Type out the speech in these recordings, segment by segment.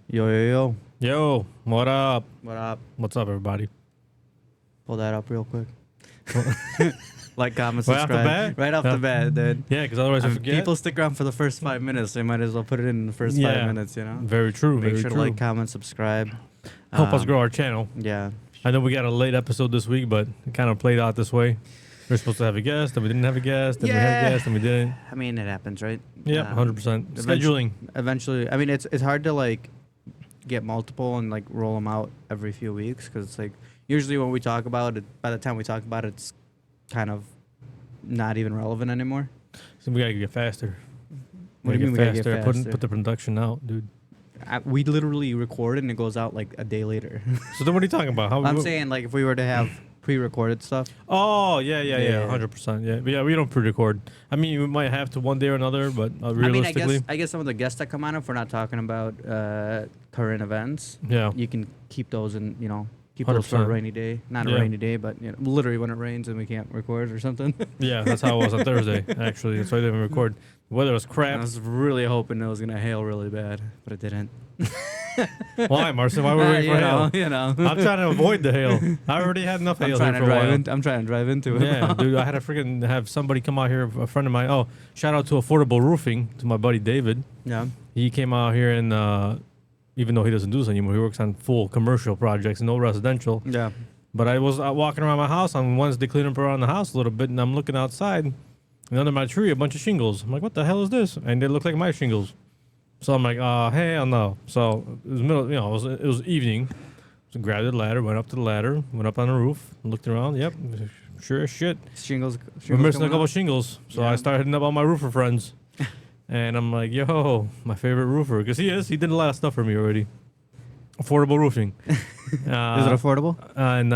Yo, yo, yo. Yo, what up? What up? What's up, everybody? Pull that up real quick. Like, comment, Right off the subscribe. bat? Right off the bat, dude. Yeah, because otherwise I forget. People stick around for the first 5 minutes. They might as well put it in the first 5 minutes, you know? Very true. Make very sure true. to like, comment, subscribe. Help us grow our channel. Yeah. I know we got a late episode this week, but it kind of played out this way. We were supposed to have a guest, then we didn't have a guest, then we had a guest, and we didn't. I mean, it happens, right? Yeah, 100%. Scheduling. Eventually, I mean, it's hard to, like, get multiple and, like, roll them out every few weeks because it's, like, usually when we talk about it, by the time we talk about it, it's kind of not even relevant anymore. So we got to get faster. What do you mean we gotta get faster? Put the production out, dude. We literally record it and it goes out like a day later. So then what are you talking about? I'm saying like if we were to have pre-recorded stuff. Oh, yeah, 100%. Yeah, but yeah, we don't pre-record. I mean, we might have to one day or another, but realistically. I mean, I guess some of the guests that come on, if we're not talking about current events, yeah, you can keep those and, you know, keep those for a rainy day. Not a rainy day, but, you know, literally when it rains and we can't record or something. Yeah, that's how it was on Thursday, actually. That's why I didn't record. The weather was crap. I was really hoping it was going to hail really bad, but it didn't. Why, Marcin? Why were we waiting for hail? You know. I'm trying to avoid the hail. I already had enough hail here for a while. I'm trying to drive into it. Yeah, dude, I had to freaking have somebody come out here, a friend of mine. Oh, shout out to Affordable Roofing, to my buddy David. Yeah. He came out here and, even though he doesn't do this anymore, he works on full commercial projects, no residential. Yeah. But I was walking around my house on Wednesday, cleaning up around the house a little bit, and I'm looking outside, and under my tree, a bunch of shingles. I'm like, what the hell is this? And they look like my shingles. So I'm like, hell no. So it was it was evening. So grabbed the ladder, went up to the ladder, went up on the roof, looked around. Yep, sure as shit. Shingles We're missing a couple shingles. So I started hitting up all my roofer friends. And I'm like, yo, my favorite roofer. Because he did a lot of stuff for me already. Affordable Roofing. Is it affordable? And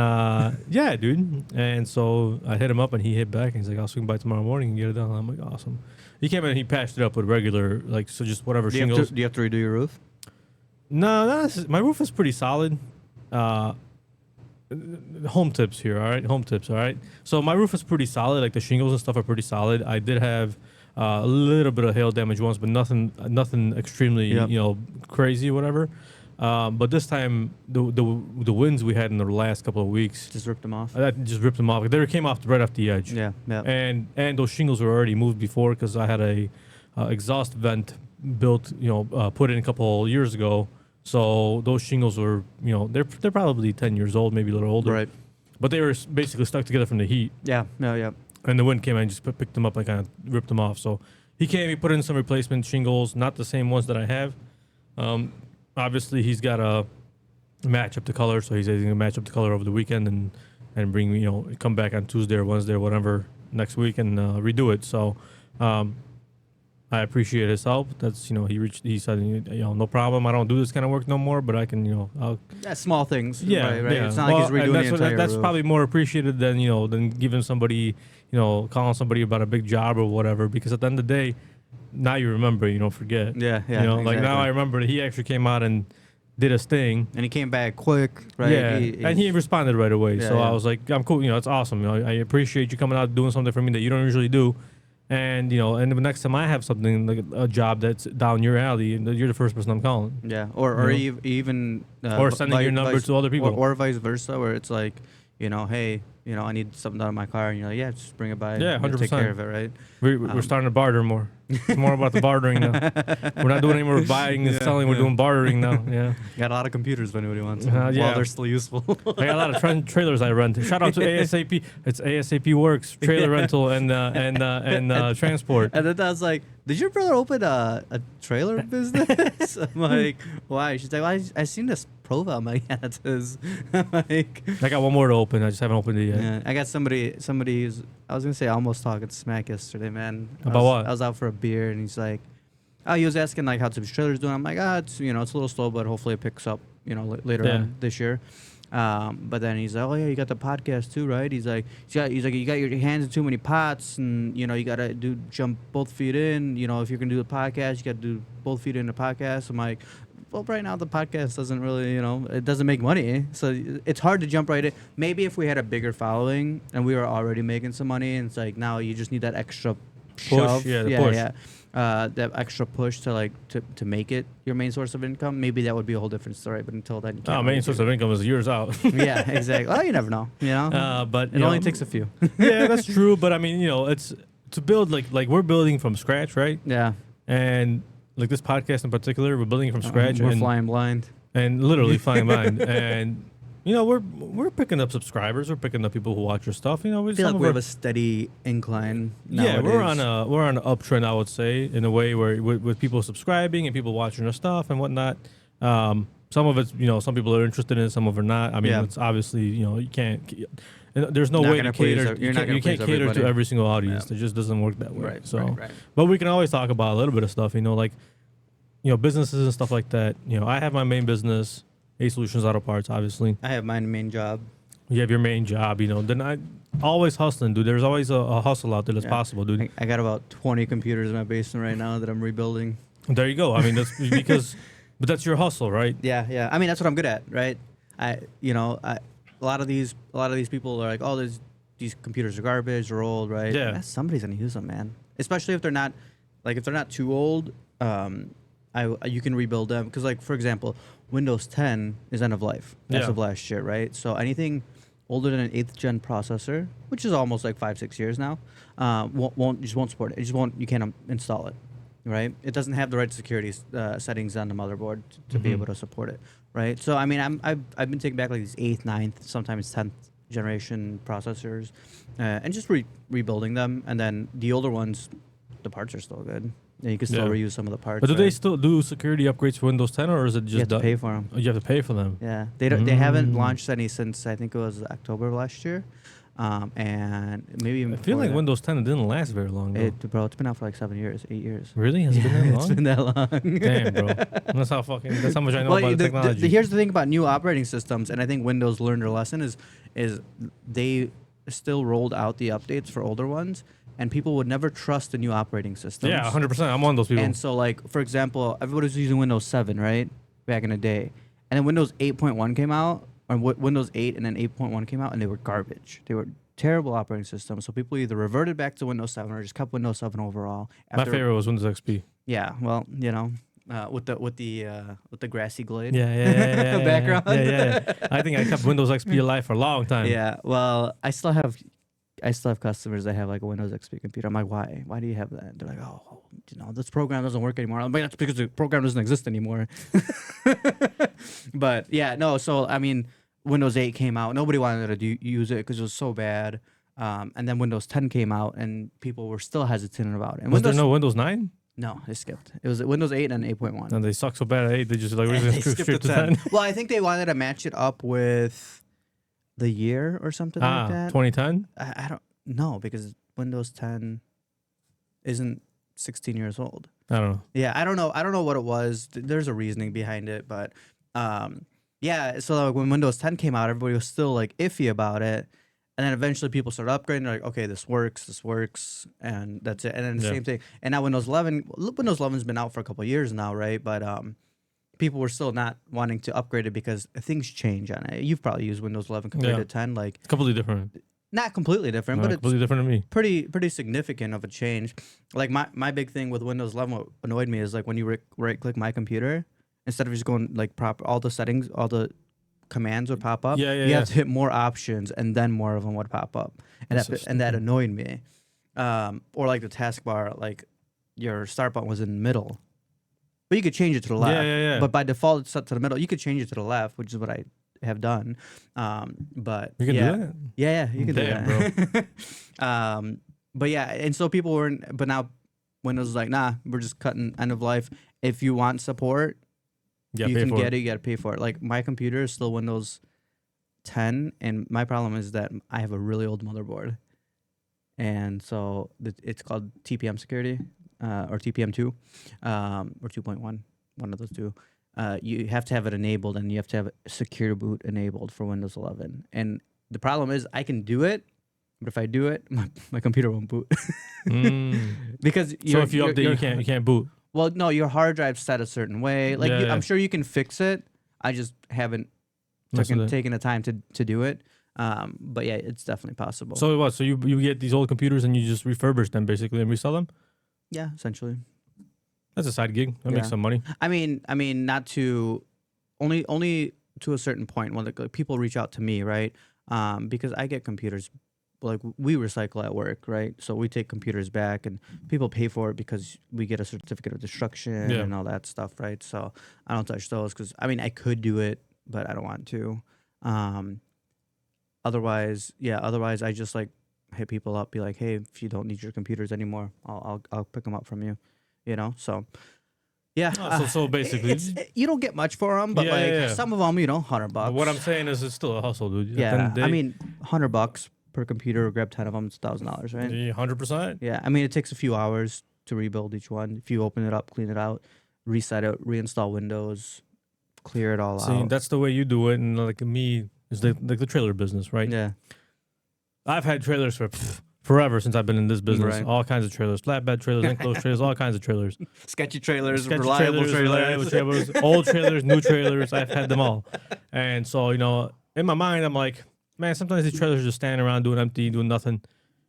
yeah, dude. And so I hit him up and he hit back. And he's like, I'll swing by tomorrow morning and get it done. I'm like, awesome. He came in and he patched it up with regular, like, so just whatever shingles. Do you have to redo your roof? No, my roof is pretty solid. Home tips here, all right? Home tips, all right? So my roof is pretty solid. Like the shingles and stuff are pretty solid. I did have a little bit of hail damage once, but nothing extremely, crazy or whatever. But this time, the winds we had in the last couple of weeks just ripped them off. That just ripped them off. They came off right off the edge. Yeah. And those shingles were already moved before because I had a exhaust vent built, put in a couple years ago. So those shingles were, they're probably 10 years old, maybe a little older. Right. But they were basically stuck together from the heat. Yeah. And the wind came in and just picked them up and kind of ripped them off. So he came, he put in some replacement shingles, not the same ones that I have. Obviously, he's got to match up the color, so he's going to match up the color over the weekend and bring, come back on Tuesday or Wednesday or whatever next week and redo it. So I appreciate his help. That's, he said, no problem. I don't do this kind of work no more, but I can, small things. Yeah, right. Yeah. It's not like he's redoing the entire That's roof. probably more appreciated than giving somebody, calling somebody about a big job or whatever, because at the end of the day, now you remember, you don't forget. Yeah. Exactly. Like now I remember that he actually came out and did his thing. And he came back quick, right? Yeah, and he responded right away. Yeah, so I was like, I'm cool. It's awesome. I appreciate you coming out doing something for me that you don't usually do. And, and the next time I have something, like a job that's down your alley, you're the first person I'm calling. Yeah, or even... or sending your number to other people. Or vice versa, where it's like, hey, I need something done in my car, and you're like, yeah, just bring it by. Yeah, 100%. Take care of it, right? We're starting to barter more. It's more about the bartering now. We're not doing any more buying and selling. We're doing bartering now. Yeah. Got a lot of computers if anybody wants Yeah. while they're still useful. I got a lot of trailers I rent. Shout out to ASAP. It's ASAP Works, trailer rental and transport. And then I was like, did your brother open a trailer business? I'm like, why? She's like, well, I seen this profile. I'm like, yeah, that's his. I'm like, I got one more to open. I just haven't opened it yet. yeah, I got somebody who's, I was going to say almost talking smack yesterday, man. About what? I was out for a beer, and he's like, he was asking, like, how his trailer's doing. I'm like, it's, it's a little slow, but hopefully it picks up, later on this year. But then he's like, oh, yeah, you got the podcast too, right? He's like, you got your hands in too many pots, and, you got to jump both feet in. If you're going to do the podcast, you got to do both feet in the podcast. I'm like, well, right now the podcast doesn't really, it doesn't make money. So it's hard to jump right in. Maybe if we had a bigger following and we were already making some money, and it's like now you just need that extra push. shove. Yeah, the push. Yeah. that extra push to like to make it your main source of income, maybe that would be a whole different story. But until then, you can't main source of income is years out. Yeah, exactly. Well, you never know. You know, but it only takes a few. Yeah, that's true. But I mean, it's to build like we're building from scratch, right? Yeah. And like this podcast in particular, we're building from scratch. We're flying blind. And literally flying blind. And we're picking up subscribers. We're picking up people who watch your stuff. You know, I feel like we have a steady incline. Yeah, nowadays. we're on an uptrend, I would say, in a way where with people subscribing and people watching our stuff and whatnot. Some of it's some people are interested in it, some of them are not. I mean, it's obviously you can't. There's no way to cater. You can't cater to every single audience. It just doesn't work that way. Right. So, right. But we can always talk about a little bit of stuff. Like businesses and stuff like that. I have my main business, A Solutions Auto Parts, obviously. I have my main job. You have your main job, then I always hustling, dude. There's always a hustle out there that's possible, dude. I got about 20 computers in my basement right now that I'm rebuilding. There you go. I mean, that's because, but that's your hustle, right? Yeah. I mean, that's what I'm good at, right? A lot of these people are like, oh, these computers are garbage, they're old, right? Yeah. Somebody's gonna use them, man. Especially if they're not too old. You can rebuild them because, like, for example, Windows 10 is end of life as of last year, right? So anything older than an 8th gen processor, which is almost like 5-6 years now, won't support it. You can't install it, right? It doesn't have the right security settings on the motherboard to be able to support it, right? So I mean, I've been taking back like these 8th, 9th, sometimes 10th generation processors, and just rebuilding them, and then the older ones, the parts are still good. Yeah, you can still reuse some of the parts. But do they still do security upgrades for Windows 10, or is it just you have to pay for them? Oh, you have to pay for them. Yeah, they haven't launched any since I think it was October of last year, and maybe even I feel like Windows 10 didn't last very long. Though. It's been out for like 7 years, 8 years. Really? Has it been that long? It's been that long. Damn, bro. That's how much I know about technology. Here's the thing about new operating systems, and I think Windows learned their lesson is they still rolled out the updates for older ones. And people would never trust the new operating systems. Yeah, 100%. I'm one of those people. And so, like, for example, everybody was using Windows 7, right? Back in the day. And then Windows 8.1 came out, or Windows 8 and then 8.1 came out, and they were garbage. They were terrible operating systems. So people either reverted back to Windows 7 or just kept Windows 7 overall. My favorite was Windows XP. Yeah, well, with the grassy glade. Yeah. background. Yeah. I think I kept Windows XP alive for a long time. Yeah, well, I still have customers that have like a Windows XP computer. I'm like, why? Why do you have that? They're like, oh, this program doesn't work anymore. I'm like, that's because the program doesn't exist anymore. But yeah, no. So I mean, Windows 8 came out. Nobody wanted to use it because it was so bad. And then Windows 10 came out, and people were still hesitant about it. And was there no Windows 9? No, they skipped. It was Windows 8 and 8.1. And they suck so bad at 8, they just like, we're just straight to 10. Well, I think they wanted to match it up with the year or something like that. 2010? I don't know, because Windows 10 isn't 16 years old. I don't know. Yeah, I don't know what it was. There's a reasoning behind it, but yeah. So like when Windows 10 came out, everybody was still like iffy about it, and then eventually people started upgrading. They're like, okay, this works, and that's it. And then the same thing. And now Windows 11's been out for a couple of years now, right? But people were still not wanting to upgrade it because things change on it. You've probably used Windows 11 compared to 10, like it's completely different. Not completely different, but it's completely different to me. Pretty significant of a change. Like my big thing with Windows 11, what annoyed me is like when you right click my computer, instead of just going like all the settings, all the commands would pop up. You have to hit more options, and then more of them would pop up, and that annoyed me. Or like the taskbar, like your start button was in the middle. But you could change it to the left. Yeah. But by default, it's set to the middle. You could change it to the left, which is what I have done. But you can do that? Yeah, you can do that. Bro. But yeah, and so people weren't. But now Windows is like, nah, we're just cutting end of life. If you want support, you can get it. You got to pay for it. Like my computer is still Windows 10, and my problem is that I have a really old motherboard, and so it's called TPM security. Or TPM2, or 2.1, one of those two. You have to have it enabled, and you have to have secure boot enabled for Windows 11. And the problem is, I can do it, but if I do it, my computer won't boot. Because so if you update, you can't boot. Well, no, your hard drive's set a certain way. Like I'm sure you can fix it. I just haven't taken the time to do it. But yeah, it's definitely possible. So what? So you get these old computers and you just refurbish them basically and resell them? Yeah, essentially. That's a side gig. That makes some money. I mean, not to only to a certain point when like people reach out to me, right? Because I get computers, like we recycle at work, right? So we take computers back, and people pay for it because we get a certificate of destruction and all that stuff, right? So I don't touch those because I mean I could do it, but I don't want to. Otherwise I just like hit people up, be like, hey, if you don't need your computers anymore, I'll pick them up from you, you know. So yeah. So basically, you don't get much for them, but some of them, you know, $100. What I'm saying is, it's still a hustle, dude. Yeah, I mean, $100 per computer. Grab 10 of them, it's $1,000, right? 100%. Yeah, I mean, it takes a few hours to rebuild each one. If you open it up, clean it out, reset it, reinstall Windows, clear it all out. See, that's the way you do it, and like me, it's like the trailer business, right? Yeah. I've had trailers for forever since I've been in this business. Right. All kinds of trailers, flatbed trailers, enclosed trailers, all kinds of trailers. Sketchy trailers, reliable trailers, old trailers, new trailers. I've had them all. And so, you know, in my mind, I'm like, man, sometimes these trailers are just standing around doing empty, doing nothing.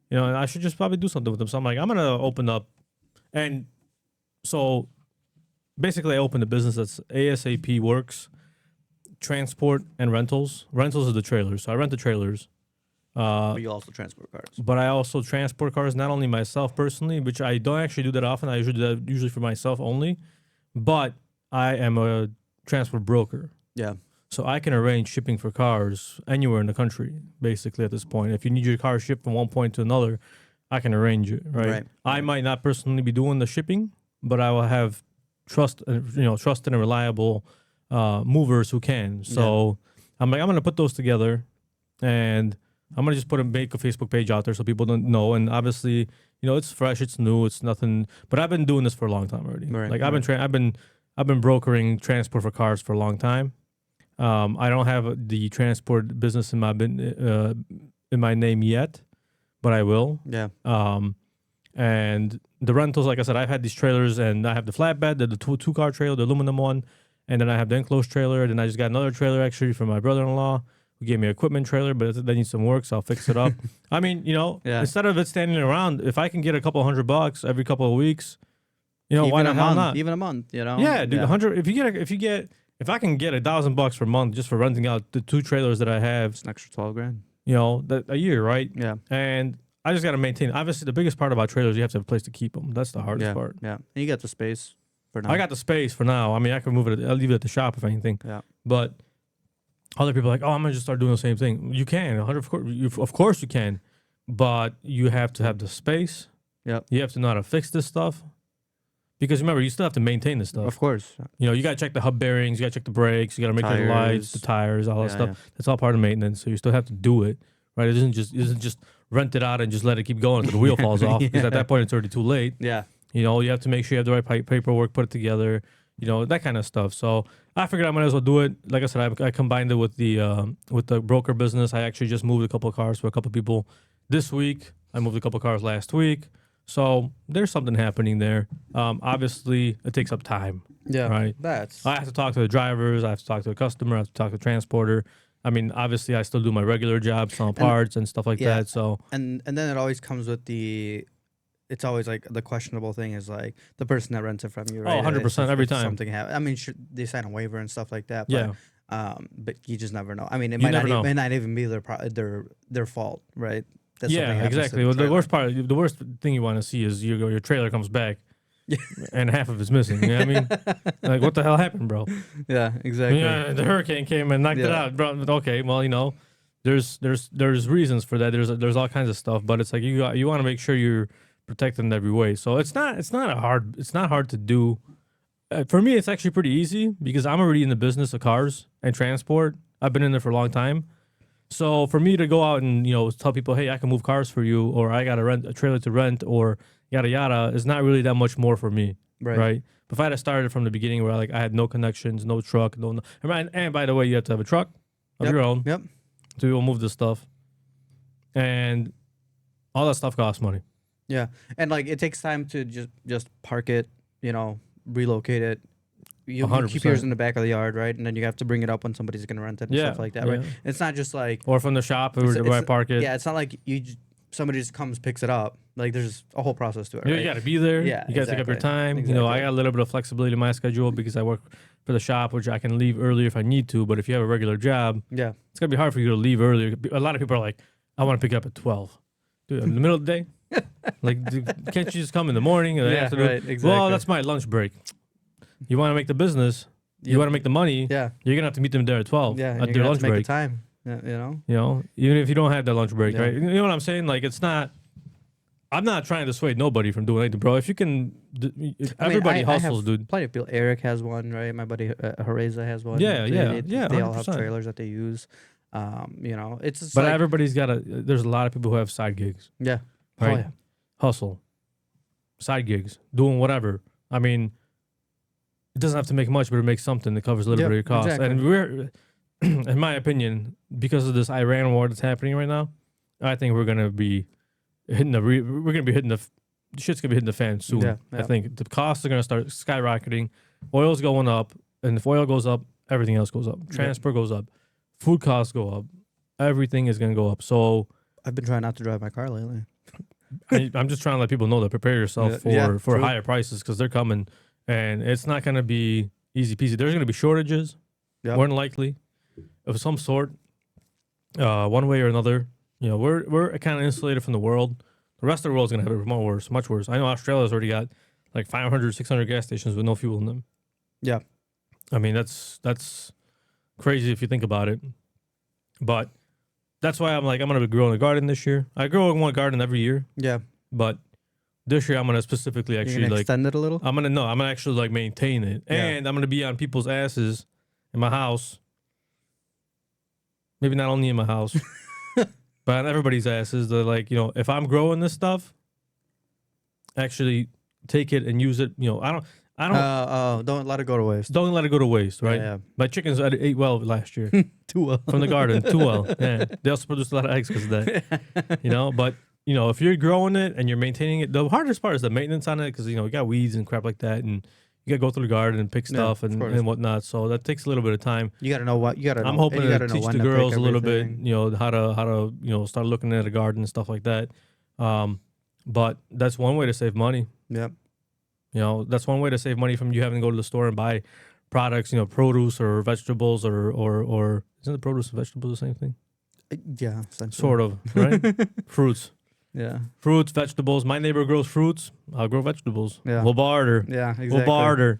You know, and I should just probably do something with them. So I'm like, I'm going to open up. And so basically I opened a business that's ASAP Works, transport and rentals. Rentals are the trailers. So I rent the trailers. But you also transport cars. But I also transport cars, not only myself personally, which I don't actually do that often. I usually do that usually for myself only. But I am a transport broker. Yeah. So I can arrange shipping for cars anywhere in the country, basically, at this point. If you need your car shipped from one point to another, I can arrange it, right? I might not personally be doing the shipping, but I will have trusted and reliable movers who can. So I'm going to put those together, and I'm going to just make a Facebook page out there so people don't know. And obviously, you know, it's fresh, it's new, it's nothing. But I've been doing this for a long time already. Right, like I've been brokering transport for cars for a long time. I don't have the transport business in my name yet, but I will. Yeah. And the rentals, like I said, I've had these trailers, and I have the flatbed, the two car trailer, the aluminum one, and then I have the enclosed trailer. Then I just got another trailer actually from my brother-in-law, who gave me an equipment trailer, but that needs some work, so I'll fix it up. I mean, you know, instead of it standing around, if I can get a couple $100 every couple of weeks, you know, why the hell not? Even a month, you know. Yeah, dude, 100. If I can get $1,000 per month just for renting out the two trailers that I have, it's an extra $12,000. You know, a year, right? Yeah. And I just got to maintain. Obviously, the biggest part about trailers, you have to have a place to keep them. That's the hardest part. Yeah. And you got the space for now. I got the space for now. I mean, I can move it. I'll leave it at the shop if anything. Yeah. But other people are like, oh, I'm gonna just start doing the same thing. You can, of course you can, but you have to have the space. Yeah. You have to know how to fix this stuff, because remember, you still have to maintain this stuff. Of course. You know, you gotta check the hub bearings, you gotta check the brakes, you gotta make sure the lights, the tires, all that stuff. Yeah. That's all part of maintenance. So you still have to do it, right? It isn't just rent it out and just let it keep going until the wheel falls off, because at that point it's already too late. Yeah. You know, you have to make sure you have the right paperwork, put it together. You know, that kind of stuff. So I figured I might as well do it. Like I said, I combined it with the broker business. I actually just moved a couple of cars for a couple of people this week. I moved a couple of cars last week. So there's something happening there. Obviously, it takes up time. Yeah. Right? I have to talk to the drivers. I have to talk to the customer. I have to talk to the transporter. I mean, obviously, I still do my regular job, selling parts and stuff like that. So and then it always comes with it's always like the questionable thing is like the person that rents it from you, right? Oh, 100% every time. Something happens. I mean, they sign a waiver and stuff like that. But, yeah. But you just never know. I mean, it might not even be their fault, right? That's exactly. Well, the worst thing you want to see is your trailer comes back, and half of it's missing. You know what I mean? Like, what the hell happened, bro? Yeah, exactly. Yeah, the hurricane came and knocked it out, bro. Okay, well, you know, there's reasons for that. There's all kinds of stuff, but it's like you want to make sure you're protected in every way. So it's not hard to do. For me, it's actually pretty easy because I'm already in the business of cars and transport. I've been in there for a long time. So for me to go out and, you know, tell people, hey, I can move cars for you, or I got to rent a trailer to rent, or yada yada, is not really that much more for me, right? But if I had started from the beginning where I had no connections, no truck, and by the way, you have to have a truck of your own to be able to move this stuff, and all that stuff costs money. Yeah, and like it takes time to just park it, you know, relocate it. You keep yours in the back of the yard, right? And then you have to bring it up when somebody's going to rent it and stuff like that, right? It's not just like... Or from the shop where I park it. Yeah, it's not like somebody just comes, picks it up. Like there's a whole process to it. You Right? got to be there. Yeah, You got to take up your time. Exactly. You know, I got a little bit of flexibility in my schedule because I work for the shop, which I can leave earlier if I need to. But if you have a regular job, Yeah. it's gonna be hard for you to leave earlier. A lot of people are like, I want to pick it up at 12. Dude, in the middle of the day, like, dude, can't you just come in the morning or the afternoon? Right, exactly. Well, that's my lunch break. You want to make the business, you want to make the money. Yeah. You're gonna have to meet them there at 12 Yeah. And at you're their gonna have lunch to make break. the time. Yeah, you know. You know, even if you don't have that lunch break, Yeah. right? You know what I'm saying? Like, it's not. I'm not trying to dissuade nobody from doing anything, bro. If you can, everybody hustles, dude. Plenty of people. Eric has one, right? My buddy Hareza has one. Yeah, They yeah, all have 100%. trailers that they use. You know, it's just But like, everybody's got there's a lot of people who have side gigs, yeah, right? Oh, yeah. Hustle, side gigs, doing whatever. I mean, it doesn't have to make much, but it makes something that covers a little bit of your costs. exactly. And we're, in my opinion, because of this Iran war that's happening right now, I think we're gonna be hitting shit's gonna be hitting the fan soon. Yeah, I yeah. think the costs are gonna start skyrocketing. Oil's going up, and if oil goes up, everything else goes up. Transport goes up, food costs go up, everything is gonna go up. So I've been trying not to drive my car lately. I'm just trying to let people know that prepare yourself for true. higher prices because they're coming, and it's not gonna be easy peasy. There's gonna be shortages, more than likely, of some sort, one way or another. You know, we're kind of insulated from the world. The rest of the world's going to have it much worse. I know Australia's already got like 500, 600 gas stations with no fuel in them. Yeah. I mean, that's crazy if you think about it. But that's why I'm like, I'm going to be growing a garden this year. I grow one garden every year. Yeah. But this year I'm going to specifically actually like extend it a little. I'm going to actually like maintain it. Yeah. And I'm going to be on people's asses in my house. Maybe not only in my house. But on everybody's asses, they're like, you know, if I'm growing this stuff, actually take it and use it. You know, I don't. Don't let it go to waste. Don't let it go to waste, right? Yeah. My chickens ate well last year Too well. from the garden, too well. Yeah, they also produced a lot of eggs because of that. You know, but you know, if you're growing it and you're maintaining it, the hardest part is the maintenance on it because you know you got weeds and crap like that, and you got to go through the garden and pick stuff and whatnot. So that takes a little bit of time. You got to know what you got to. I'm hoping to teach the girls a little bit, everything. you know, how to you know start looking at a garden and stuff like that. But that's one way to save money. Yep. You know, that's one way to save money from you having to go to the store and buy products, you know, produce or vegetables or isn't the produce and vegetables the same thing? Yeah, essentially. Sort of, right? Fruits. Yeah. Fruits, vegetables. My neighbor grows fruits. I'll grow vegetables. Yeah. We'll barter. Yeah, exactly. We'll barter.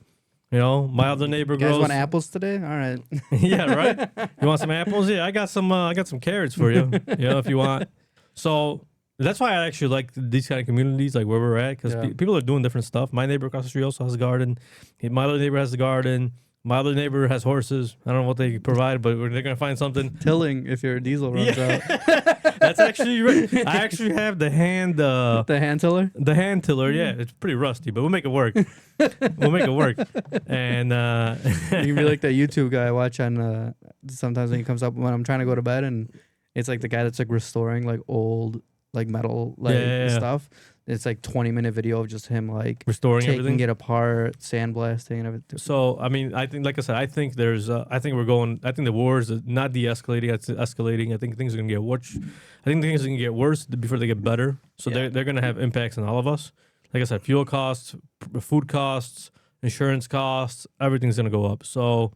You know, my other neighbor You guys grows. want apples today? All right. Yeah, right. You want some apples? Yeah, I got some carrots for you. You know, if you want. So that's why I actually like these kind of communities, like where we're at, because people are doing different stuff. My neighbor across the street also has a garden. My other neighbor has a garden. My other neighbor has horses. I don't know what they provide, but they're gonna find something. Tilling if your diesel runs out. That's actually right. I actually have the hand. The hand tiller. The hand tiller, yeah, it's pretty rusty, but we'll make it work. We'll make it work. And You can be like that YouTube guy I watch on. Sometimes when he comes up when I'm trying to go to bed, and it's like the guy that's like restoring like old like metal like stuff. It's like 20-minute video of just him like restoring taking everything, it apart, sandblasting and everything. So I mean, I think, like I said, I think there's, I think the war is not de-escalating, it's escalating. I think things are gonna get worse. I think things are gonna get worse before they get better. So they're gonna have impacts on all of us. Like I said, fuel costs, food costs, insurance costs, everything's gonna go up. So,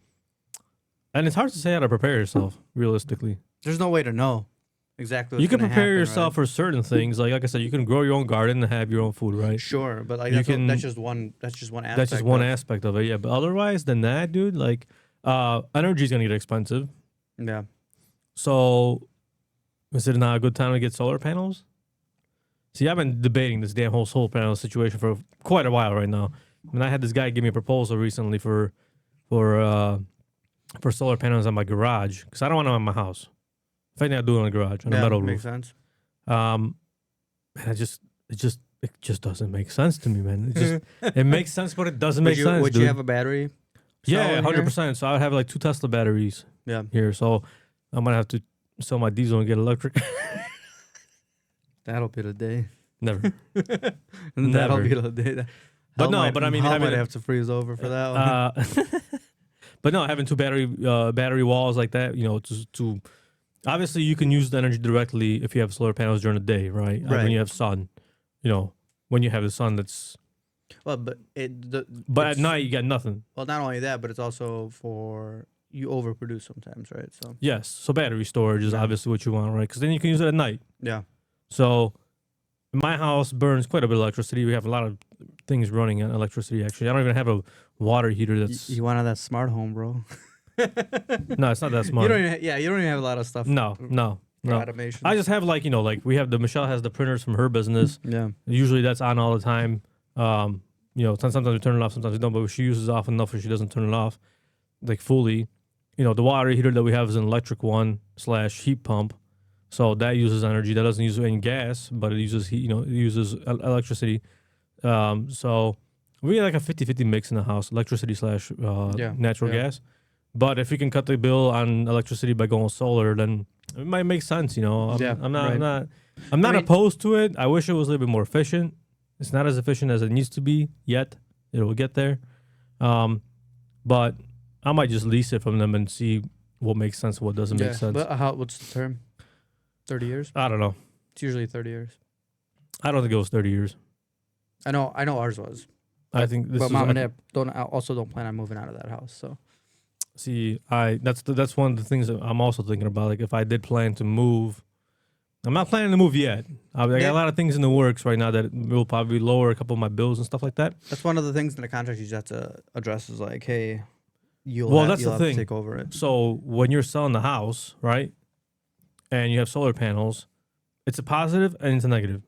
and it's hard to say how to prepare yourself realistically. There's no way to know exactly. You can prepare yourself for certain things. Like I said, you can grow your own garden and have your own food, right? Sure, but like that's just one aspect. That's just one aspect of it, yeah. But otherwise than that, dude, like energy's gonna get expensive. Yeah. So is it not a good time to get solar panels? See, I've been debating this damn whole solar panel situation for quite a while right now. I mean, I had this guy give me a proposal recently for solar panels on my garage because I don't want them on my house. If anything, I'll do it in the garage on a metal roof. Makes sense. And it just doesn't make sense to me, man. It makes sense, but it doesn't make sense. Would you have a battery? Yeah, 100%. So I would have like 2 Tesla batteries. Yeah. Here, so I'm gonna have to sell my diesel and get electric. That'll be the day. Never. That'll be the day. But no, but I mean, I might have to freeze over for that one. But no, having 2 battery walls like that, you know, to Obviously, you can use the energy directly if you have solar panels during the day, right? Right. When you have sun, when you have the sun, that's. Well, but But at night, you got nothing. Well, not only that, but it's also for you overproduce sometimes, right? So Yes. So battery storage is obviously what you want, right? Because then you can use it at night. yeah. So my house burns quite a bit of electricity. We have a lot of things running on electricity, actually. I don't even have a water heater that's... You wanted that smart home, bro. No, it's not that smart. You don't even have a lot of stuff. No. Automation. I just have we have Michelle has the printers from her business. Yeah. Usually that's on all the time. Sometimes we turn it off, sometimes we don't, but she uses it off enough where she doesn't turn it off like fully. The water heater that we have is an electric one / heat pump. So that uses energy. That doesn't use any gas, but it uses heat, it uses electricity. So we have like a 50-50 mix in the house, electricity / natural gas. But if we can cut the bill on electricity by going solar, then it might make sense, I'm not opposed to it. I wish it was a little bit more efficient. It's not as efficient as it needs to be yet. It will get there. But I might just lease it from them and see what makes sense, what doesn't make sense. But what's the term? 30 years? I don't know. It's usually 30 years. I don't think it was 30 years. I know ours was. I think this but is... Mom and Dad don't plan on moving out of that house, so... See, that's one of the things that I'm also thinking about. Like, if I did plan to move... I'm not planning to move yet. I got a lot of things in the works right now that will probably lower a couple of my bills and stuff like that. That's one of the things in the contract you just have to address is like, hey, you'll have to take over it. So when you're selling the house, right, and you have solar panels, it's a positive and it's a negative.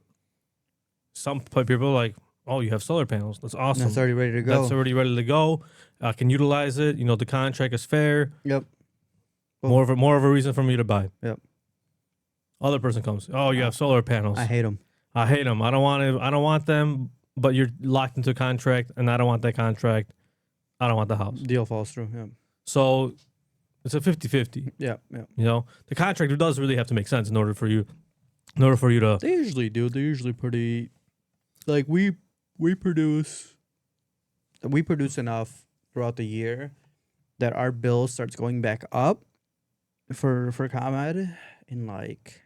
Some people are like, oh, you have solar panels. That's awesome. That's already ready to go. That's already ready to go. I can utilize it. The contract is fair. Yep. More of a reason for me to buy. Yep. Other person comes. Oh, you have solar panels. I hate them. I don't want them. But you're locked into a contract, and I don't want that contract. I don't want the house. Deal falls through. Yeah. So it's a 50-50. Yeah. The contract does really have to make sense in order for you to. They usually do. They're usually pretty. Like we produce enough throughout the year that our bill starts going back up for ComEd in like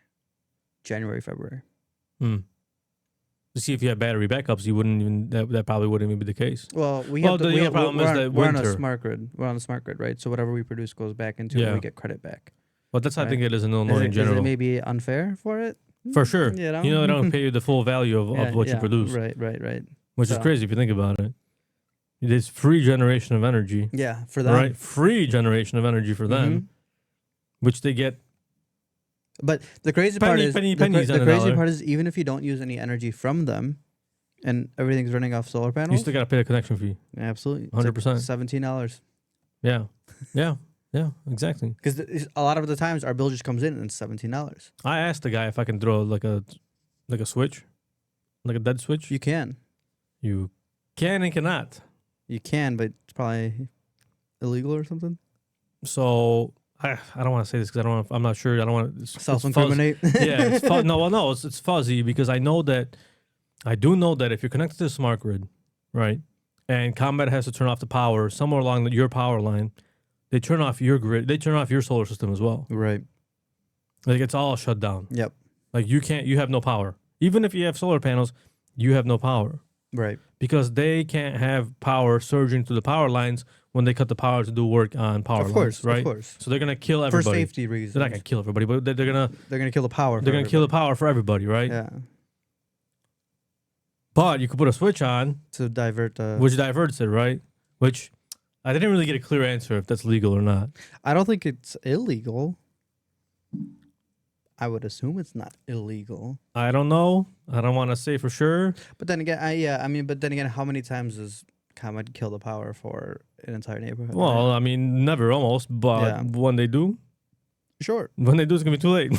January, February. To see if you have battery backups, you wouldn't even that probably wouldn't even be the case. Well, we're on a smart grid. We're on the smart grid, right? So whatever we produce goes back into it and we get credit back. But that's how I think it is in Illinois in general. Is it maybe unfair for it? For sure. They don't pay you the full value of what you produce. Right. Which is crazy if you think about it. It is free generation of energy. Yeah, for them. Right? Free generation of energy for them, which they get. But the crazy part is even if you don't use any energy from them and everything's running off solar panels, you still got to pay a connection fee. Absolutely. 100%. $17. Yeah, exactly. Because a lot of the times our bill just comes in and it's $17. I asked the guy if I can throw like a switch, like a dead switch. You can. You can and cannot. You can, but it's probably illegal or something. So I don't want to say this because I'm not sure. I don't want to self-incriminate. It's it's fuzzy because I do know that if you're connected to the smart grid, right, and ComEd has to turn off the power somewhere along your power line, they turn off your grid. They turn off your solar system as well. Right. Like it's all shut down. Yep. Like you have no power. Even if you have solar panels, you have no power. Right. Because they can't have power surging through the power lines when they cut the power to do work on power lines, right? Of course. So they're gonna kill everybody for safety reasons. They're not gonna kill everybody, but they're gonna kill the power. They're gonna kill the power for everybody, right? Yeah. But you could put a switch on to divert which diverts it, right? Which I didn't really get a clear answer if that's legal or not. I don't think it's illegal. I would assume it's not illegal. I don't know. I don't want to say for sure. But then again, how many times does ComEd kill the power for an entire neighborhood? Well, right? I mean, never almost, but when they do, sure. When they do, it's gonna be too late.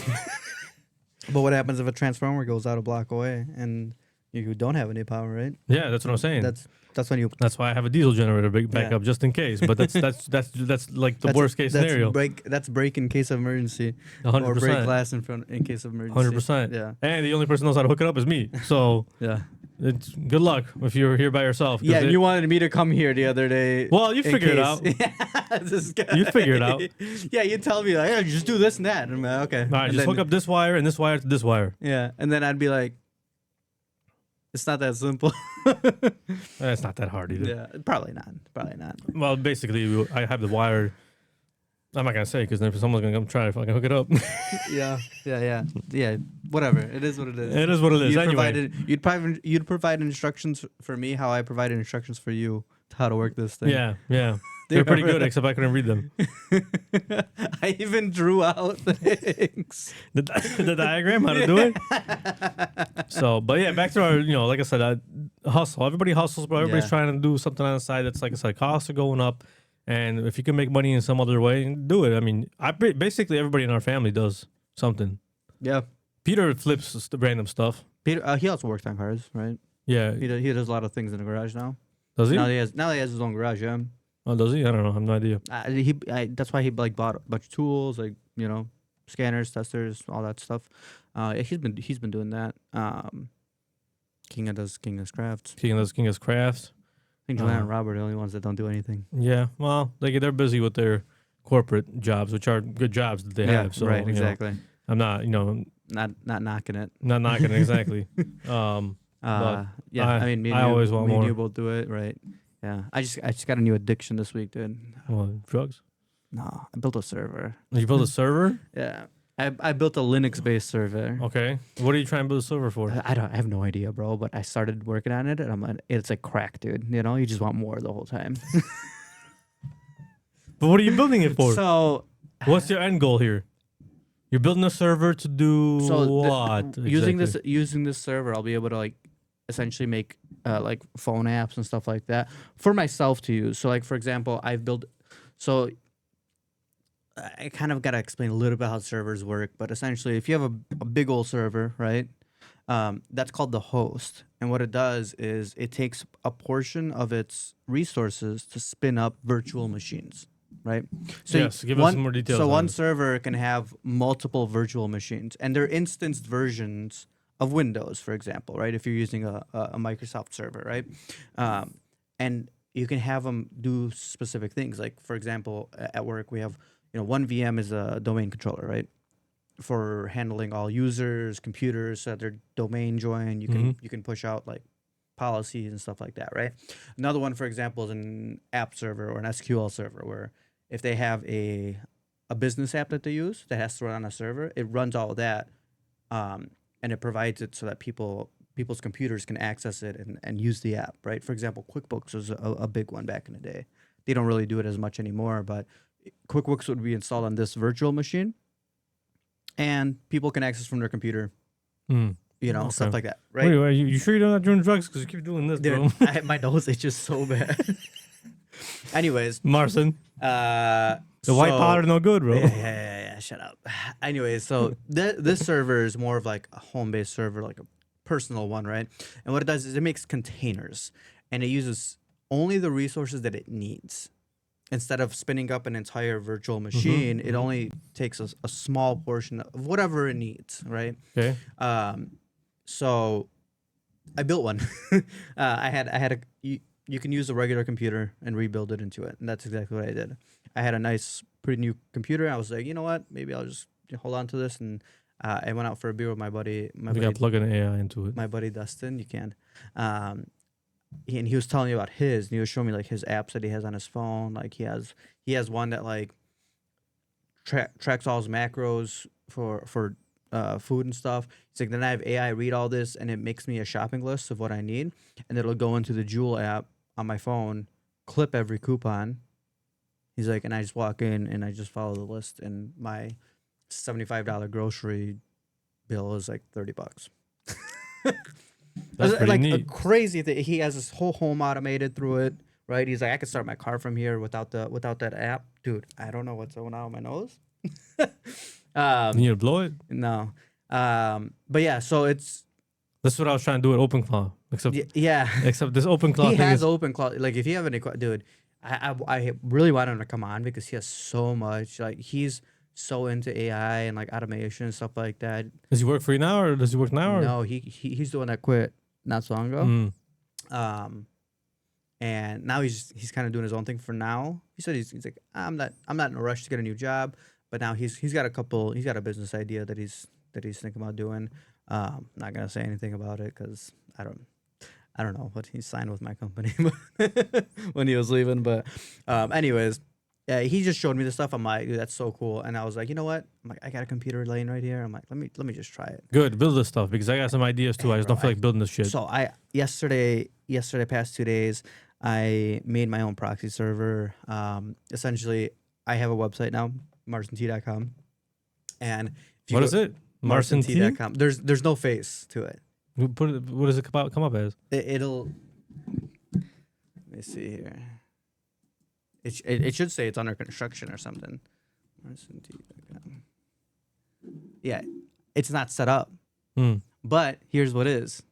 But what happens if a transformer goes out a block away and you don't have any power, right? Yeah, that's what I'm saying. That's when you. That's why I have a diesel generator backup just in case. But that's like the worst case scenario. That's break in case of emergency. 100%. Or break glass in case of emergency. 100%. Yeah. And the only person who knows how to hook it up is me. So yeah. it's good luck if you're here by yourself. Yeah, you wanted me to come here the other day. Well, you figure it out. You figure it out. Yeah, you tell me like, hey, just do this and that. And I'm like, okay. All right, and just hook up this wire and this wire to this wire. Yeah, and then I'd be like, it's not that simple. It's not that hard either. Yeah, probably not. Probably not. Well, basically, I have the wire. I'm not gonna say because then someone's gonna come try to fucking hook it up. Yeah. Whatever. It is what it is. It is what it is. Anyway, You'd provide instructions for me how I provided instructions for you to how to work this thing. yeah. They're pretty good, except I couldn't read them. I even drew out things. the diagram, how to do it. So, but yeah, back to our, like I said, hustle. Everybody hustles, but everybody's trying to do something on the side that's, like I said, costs are going up. And if you can make money in some other way, do it. I mean, basically everybody in our family does something. Yeah. Peter flips the random stuff. Peter, he also works on cars, right? Yeah. He does a lot of things in the garage now. Does he? Now he has his own garage, yeah. Oh, does he? I don't know. I have no idea. That's why he like bought a bunch of tools, like scanners, testers, all that stuff. He's been doing that. King does King's Crafts. King does crafts. I think Joanna and Robert are the only ones that don't do anything. Yeah, well, they're busy with their corporate jobs, which are good jobs that they have. So right, exactly. I'm not, not knocking it. Not knocking it exactly. But yeah, I mean, me I always want me more. and you both do it, right? Yeah, I just got a new addiction this week, dude. What, drugs? No, I built a server. You built a server? Yeah, I built a Linux-based server. Okay, what are you trying to build a server for? I have no idea, bro. But I started working on it, and it's like crack, dude. You just want more the whole time. But what are you building it for? So, what's your end goal here? You're building a server to do what? Exactly? Using this server, I'll be able to like essentially make like phone apps and stuff like that for myself to use. So like for example, I've built. So I kind of got to explain a little bit how servers work, but essentially, if you have a big old server, right? That's called the host, and what it does is it takes a portion of its resources to spin up virtual machines. Right. So yes, give us some more details. So one server can have multiple virtual machines, and they're instanced versions of Windows, for example. Right. If you're using a Microsoft server, right, and you can have them do specific things. Like for example, at work we have one VM is a domain controller, right, for handling all users, computers, so their domain join. You can push out like policies and stuff like that, right? Another one, for example, is an app server or an SQL server, where if they have a business app that they use that has to run on a server, it runs all of that, and it provides it so that people's computers can access it and use the app, right? For example, QuickBooks was a big one back in the day. They don't really do it as much anymore, but QuickBooks would be installed on this virtual machine, and people can access from their computer. Okay. Stuff like that, right? Wait, you sure you're not doing drugs? Because you keep doing this, dude, bro. my nose is just so bad. Anyways, Marcin, the white powder no good, bro. Yeah. Shut up. Anyways, so this server is more of like a home-based server, like a personal one, right? And what it does is it makes containers, and it uses only the resources that it needs. Instead of spinning up an entire virtual machine, it only takes a small portion of whatever it needs, right? Okay. So I built one. I had you can use a regular computer and rebuild it into it, and that's exactly what I did. I had a nice, pretty new computer. I was like, you know what? Maybe I'll just hold on to this, and I went out for a beer with my buddy. You got to plug an AI into it. My buddy Dustin, you can. And he was telling me about his, and he was showing me like his apps that he has on his phone. Like he has one that like tracks all his macros for food and stuff. He's like, then I have AI read all this, and it makes me a shopping list of what I need, and it'll go into the Jewel app on my phone, clip every coupon. He's like, and I just walk in and I just follow the list, and my $75 grocery bill is like $30. That's pretty like neat. A crazy thing. He has this whole home automated through it, right? He's like, I could start my car from here without that app, dude. I don't know what's going on with my nose. You need to blow it? No. But yeah, so it's. That's what I was trying to do at OpenClaw. Except Except this OpenClaw he thing has OpenClaw. Like if you have any, dude, I really want him to come on because he has so much. Like he's so into AI and like automation and stuff like that. Does he work for you now, or does he work now? Or? No, he's the one that quit. not so long ago. And now he's kind of doing his own thing for now. He said he's like, I'm not in a rush to get a new job, but now he's got a business idea that he's thinking about doing. Not gonna say anything about it because I don't know what he signed with my company when he was leaving. But anyways, yeah, he just showed me the stuff. I'm like, dude, that's so cool. And I was like, you know what? I'm like, I got a computer laying right here. I'm like, let me just try it. Good, build this stuff because I got some ideas too. I just don't feel like building this shit. So yesterday past 2 days, I made my own proxy server. Essentially, I have a website now, marcint.com. And what is it? marcint.com. There's no face to it. What does it come up as? It'll. Let me see here. It should say it's under construction or something. marcint.com. Yeah, it's not set up. But here's what is.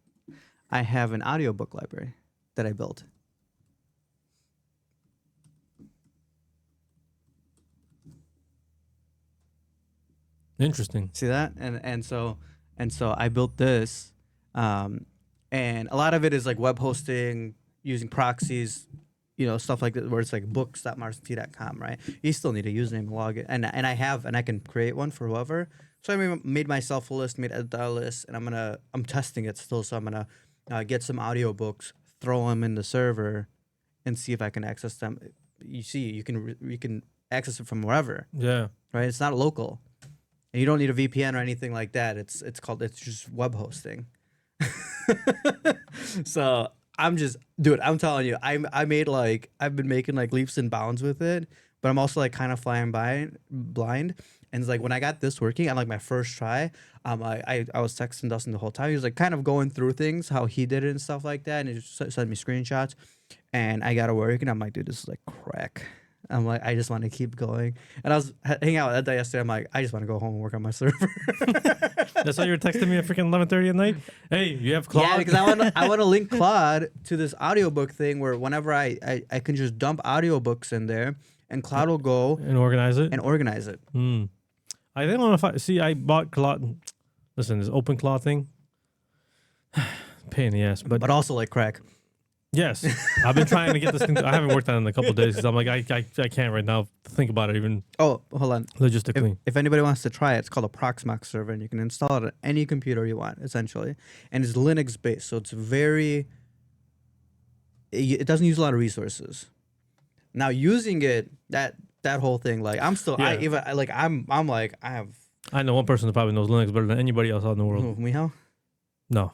I have an audiobook library that I built. Interesting. See that? And so I built this, and a lot of it is like web hosting using proxies, stuff like that, where it's like books.marcint.com, right? You still need a username and log it, and I can create one for whoever. So I made myself a list, made a list, and I'm testing it still. So I'm gonna get some audiobooks, throw them in the server, and see if I can access them. You see, you can access it from wherever. Yeah. Right. It's not local. And you don't need a VPN or anything like that. It's just web hosting. So I'm telling you, I've been making like leaps and bounds with it, but I'm also like kind of flying blind. And it's like when I got this working on like my first try, I was texting Dustin the whole time. He was like kind of going through things, how he did it and stuff like that. And he just sent me screenshots, and I got it working. I'm like, dude, this is like crack. I'm like, I just want to keep going. And I was hanging out that day yesterday. I'm like, I just want to go home and work on my server. That's why you were texting me at freaking 11:30 at night. Hey, you have Claude? Yeah, because I want to link Claude to this audiobook thing where whenever I can just dump audiobooks in there, and Claude will go and organize it. I think I bought Claude. Listen, this open Claude thing, pain in the ass, but also like crack. Yes, I've been trying to get this thing. I haven't worked on it in a couple of days because I'm like, I can't right now think about it even. Oh, hold on. Logistically. If anybody wants to try it, it's called a Proxmox server, and you can install it on any computer you want, essentially. And it's Linux based, so it's it doesn't use a lot of resources. Now using it, that whole thing, like I'm still, I know one person that probably knows Linux better than anybody else out in the world. Miho? No.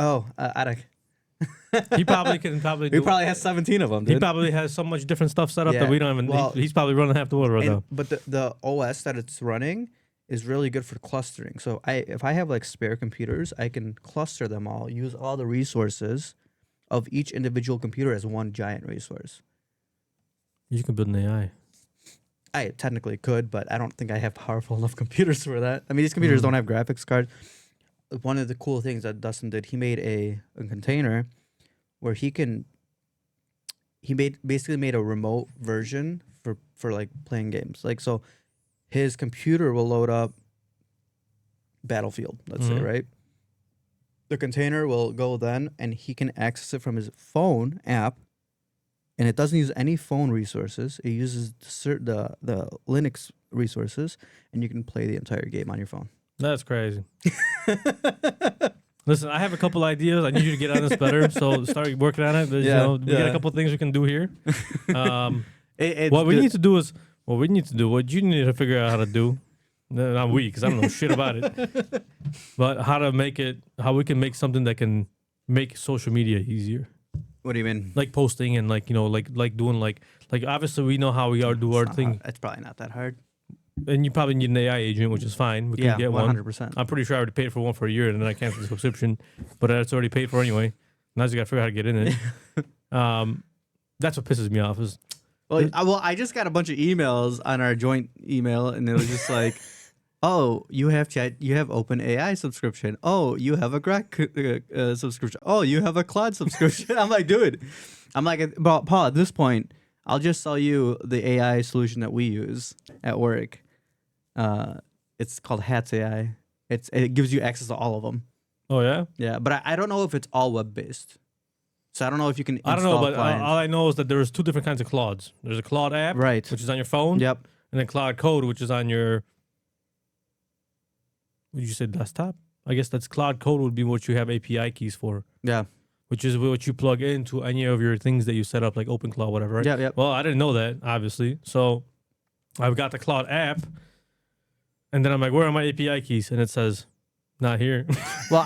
Oh, Adak. He probably can probably. He probably has 17 of them. Dude. He probably has so much different stuff set up that we don't even. Well, he's probably running half the world right now. But the OS that it's running is really good for clustering. So if I have like spare computers, I can cluster them all, use all the resources of each individual computer as one giant resource. You can build an AI. I technically could, but I don't think I have powerful enough computers for that. I mean, these computers don't have graphics cards. One of the cool things that Dustin did, he made a container where he basically made a remote version for like playing games. Like, so his computer will load up Battlefield, let's say, right? The container will go then, and he can access it from his phone app, and it doesn't use any phone resources. It uses the Linux resources, and you can play the entire game on your phone. That's crazy. Listen, I have a couple ideas. I need you to get on this better, so start working on it. We got a couple things we can do here. What you need to do, what you need to figure out how to do, not we, because I don't know shit about it, but how we can make something that can make social media easier. What do you mean? Like posting and like doing like obviously we know how we do our thing. It's probably not that hard. And you probably need an AI agent, which is fine. We can get 100%. one. I'm pretty sure I already paid for one for a year, and then I canceled the subscription. But it's already paid for anyway. Now I just got to figure out how to get in it. That's what pisses me off. I just got a bunch of emails on our joint email, and it was just like, oh, you have Open AI subscription. Oh, you have a Grok subscription. Oh, you have a Claude subscription. I'm like, dude. Paul, at this point, I'll just sell you the AI solution that we use at work. It's called Hats AI. It gives you access to all of them. Oh yeah. Yeah, but I don't know if it's all web based. So I don't know if you can. I don't know, but clients. all I know is that there's two different kinds of Claudes. There's a Claude app, Right. which is on your phone. Yep. And then Claude Code, which is on your. Would you say desktop? I guess that's Claude Code would be what you have API keys for. Yeah. Which is what you plug into any of your things that you set up, like OpenClaw, whatever, right? Yeah. Well, I didn't know that, obviously. So I've got the Claude app, and then I'm like, where are my API keys? And it says, not here. Well,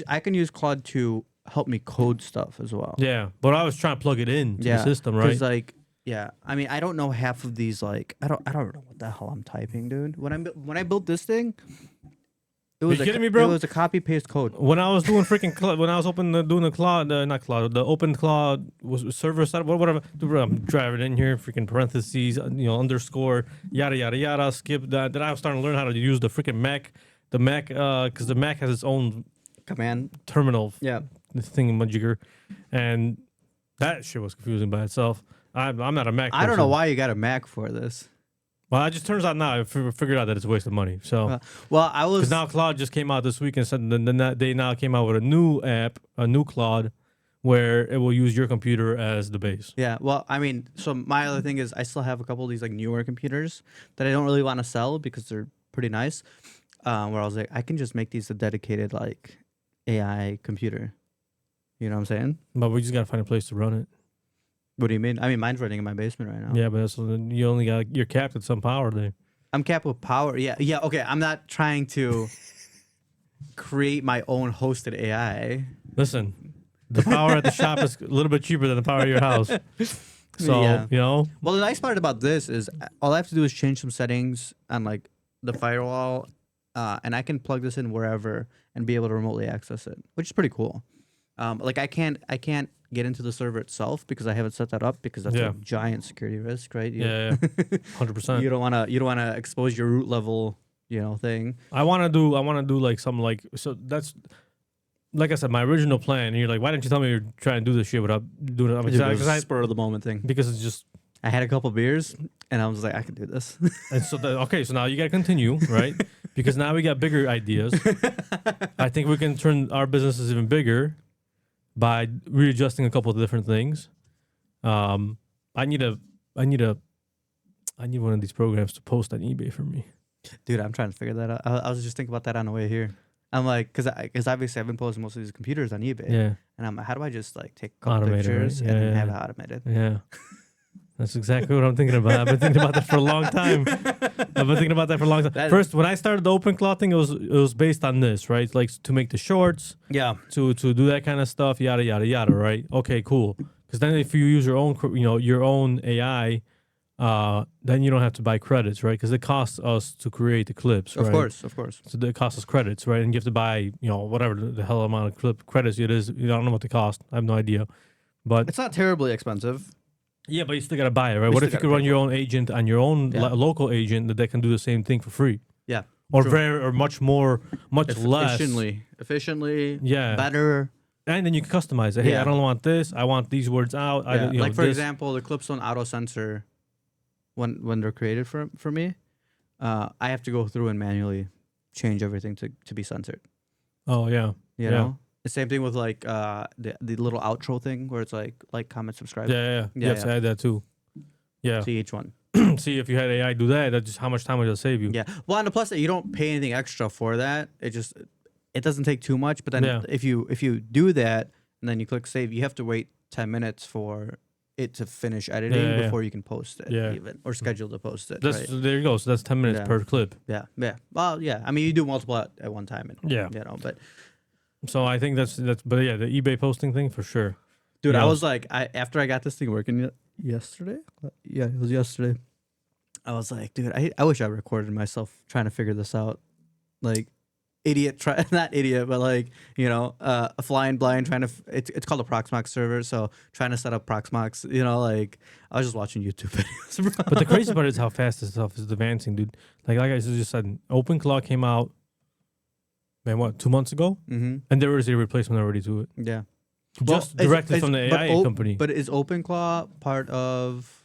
I can use Claude to help me code stuff as well. Yeah, but I was trying to plug it in to the system, right? Because like, yeah, I mean, I don't know half of these. Like, I don't know what the hell I'm typing, dude. When I built this thing, it was kidding me, bro? It was a copy paste code. When I was doing freaking when I was doing the Claude, not Claude, the Open Claude was server side, whatever. Dude, I'm driving in here, freaking parentheses, underscore, yada yada yada. Skip that. Then I was starting to learn how to use the freaking Mac, because the Mac has its own Command terminal. Yeah. Thingamajigger, and that shit was confusing by itself. I'm not a Mac person. I don't know why you got a Mac for this. Well, it just turns out now I figured out that it's a waste of money. So, well, I was because now Claude just came out this week and said they now came out with a new app, a new Claude, where it will use your computer as the base. Yeah, well, I mean, so my other thing is I still have a couple of these like newer computers that I don't really want to sell because they're pretty nice. Where I was like, I can just make these a dedicated like AI computer. You know what I'm saying? But we just gotta find a place to run it. What do you mean? I mean, mine's running in my basement right now. Yeah, but you only you're capped at some power there. I'm capped with power. Yeah. Okay, I'm not trying to create my own hosted AI. Listen, the power at the shop is a little bit cheaper than the power of your house. So Well, the nice part about this is all I have to do is change some settings on like the firewall, and I can plug this in wherever and be able to remotely access it, which is pretty cool. Like I can't get into the server itself because I haven't set that up because that's a giant security risk, right? 100%. You don't wanna expose your root level, thing. I wanna do like something like, so that's like I said, my original plan. And you're like, why didn't you tell me you're trying to do this shit without doing it? Because I spur of the moment thing. Because it's just I had a couple beers and I was like, I can do this. And so so now you gotta continue, right? Because now we got bigger ideas. I think we can turn our businesses even bigger by readjusting a couple of different things. I need one of these programs to post on eBay for me. Dude, I'm trying to figure that out. I was just thinking about that on the way here. I'm like, because obviously I've been posting most of these computers on eBay. Yeah. And I'm like, how do I just like take a couple Automate pictures it, right? and have it automated? Yeah. That's exactly what I'm thinking about. I've been thinking about that for a long time. First, when I started the OpenClaw thing, it was based on this, right? Like to make the shorts, to do that kind of stuff, yada yada yada, right? Okay, cool. Because then if you use your own AI, then you don't have to buy credits, right? Because it costs us to create the clips, right? Of course. So it costs us credits, right? And you have to buy, whatever the hell amount of credits it is. I don't know what they cost. I have no idea, but it's not terribly expensive. Yeah, but you still gotta buy it, right? What if you could run your own agent on your own local agent that can do the same thing for free? Yeah. Or much less efficiently. Yeah. Better. And then you can customize it. Hey, I don't want this. I want these words out. Yeah. For example, the clips on auto censor, when they're created for me, I have to go through and manually change everything to be censored. Oh yeah. You know? The same thing with like the little outro thing where it's like comment, subscribe. Yeah. You have to add that too. Yeah. See each one. See if you had AI do that, that's just how much time would it save you? Yeah. Well, and the plus that you don't pay anything extra for that. It doesn't take too much. But then if you do that and then you click save, you have to wait 10 minutes for it to finish editing before you can post it even or schedule to post it. Right? There you go. So that's 10 minutes per clip. Yeah. Well, yeah. I mean, you do multiple at one time. And, but. So I think that's but yeah, the eBay posting thing for sure. Dude, I was like, after I got this thing working yesterday. Yeah, it was yesterday. I was like, dude, I wish I recorded myself trying to figure this out. Like, not idiot, but like, a flying blind trying to. It's called a Proxmox server, so trying to set up Proxmox. Like, I was just watching YouTube videos, bro. But the crazy part is how fast this stuff is advancing, dude. Like I just said, OpenClaw came out. Man, what, 2 months ago? Mm-hmm. And there was a replacement already to it. Yeah. Just directly from the AI company. But is OpenClaw part of...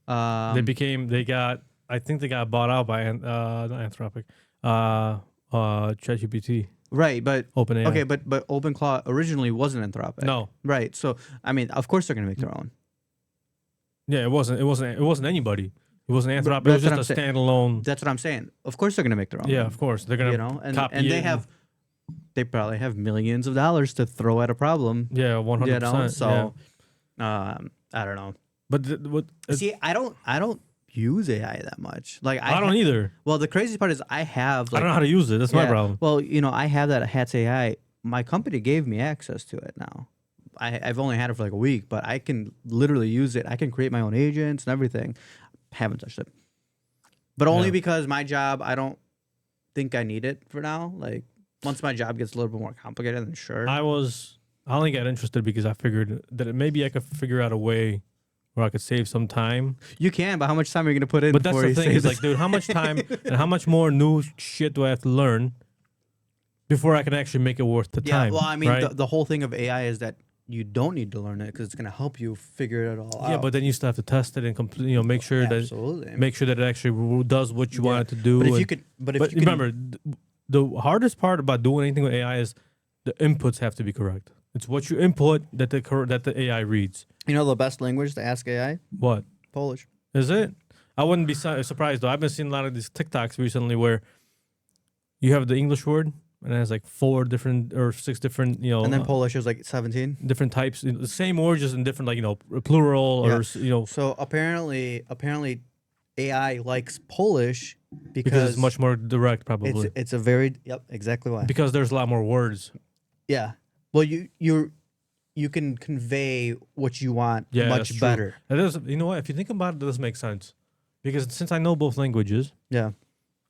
I think they got bought out by not Anthropic, ChatGPT. Right, but OpenAI. okay, but OpenClaw originally wasn't Anthropic. No. Right. So I mean, of course they're gonna make their own. Yeah, it wasn't anybody. It wasn't Anthropic. But It was that's just what a I'm standalone. That's what I'm saying. Of course they're gonna make their own. Yeah, of course they're gonna and copy they it. they probably have millions of dollars to throw at a problem. Yeah, 100%. So I don't know. But See, I don't use AI that much. Like I don't either. Well, the crazy part is I have. Like, I don't know how to use it. That's my problem. Well, I have that Hats AI. My company gave me access to it now. I've only had it for like a week, but I can literally use it. I can create my own agents and everything. Haven't touched it, but only because my job, I don't think I need it for now. Like once my job gets a little bit more complicated, then sure. I only got interested because I figured that maybe I could figure out a way where I could save some time. You can, but how much time are you gonna put in? But that's the thing is like, dude, how much time and how much more new shit do I have to learn before I can actually make it worth the time? Well, I mean, right? the whole thing of AI is that you don't need to learn it because it's going to help you figure it all out. Yeah, but then you still have to test it and make sure that it actually does what you want it to do. But if you could, remember, the hardest part about doing anything with AI is the inputs have to be correct. It's what you input that the AI reads. You know the best language to ask AI? What? Polish. Is it? I wouldn't be surprised though. I've been seeing a lot of these TikToks recently where you have the English word. And it has like 4 different or 6 different, And then Polish is like 17. Different types, the same words, just in different, like, plural or. So apparently AI likes Polish because it's much more direct, probably. It's a very exactly why. Because there's a lot more words. Yeah. Well, you can convey what you want much better. That is, you know what? If you think about it, it does make sense. Because since I know both languages,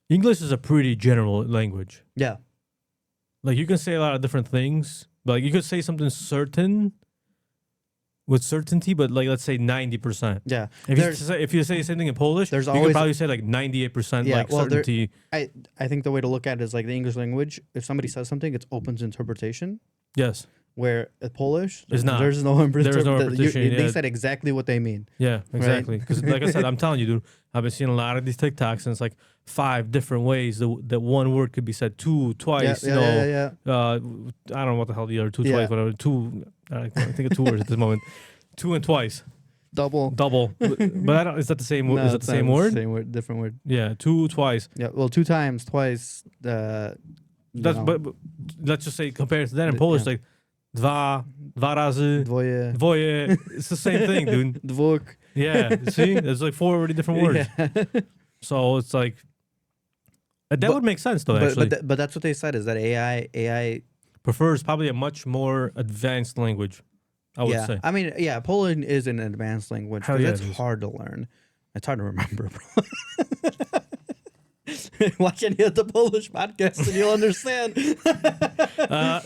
English is a pretty general language. Yeah. Like, you can say a lot of different things. But like, you could say something certain with certainty, but like, let's say 90%. Yeah. If you say something in Polish, you could probably say like 98% certainty. I think the way to look at it is like the English language. If somebody says something, it's open to interpretation. Yes. Where Polish, there's no interpretation. They said exactly what they mean. Yeah, exactly. Because like I said, I'm telling you, dude, I've been seeing a lot of these TikToks, and it's like 5 different ways that one word could be said twice. I don't know what the hell the other twice, whatever. I think of 2 words at this moment. 2 and twice. Double. But is that the same? No, is that the same word? Same word, different word. Yeah, 2 twice. Yeah, well, 2 times, twice. But let's just say compared to that in Polish, like dwa razy, dwoje. It's the same thing, dude. Dwóch. Yeah, see, there's like 4 already different words. Yeah. So it's like that would make sense though. But that's what they said is that AI prefers probably a much more advanced language. I would say. I mean, Poland is an advanced language because it's hard to learn. It's hard to remember, bro. Watch any of the Polish podcasts and you'll understand.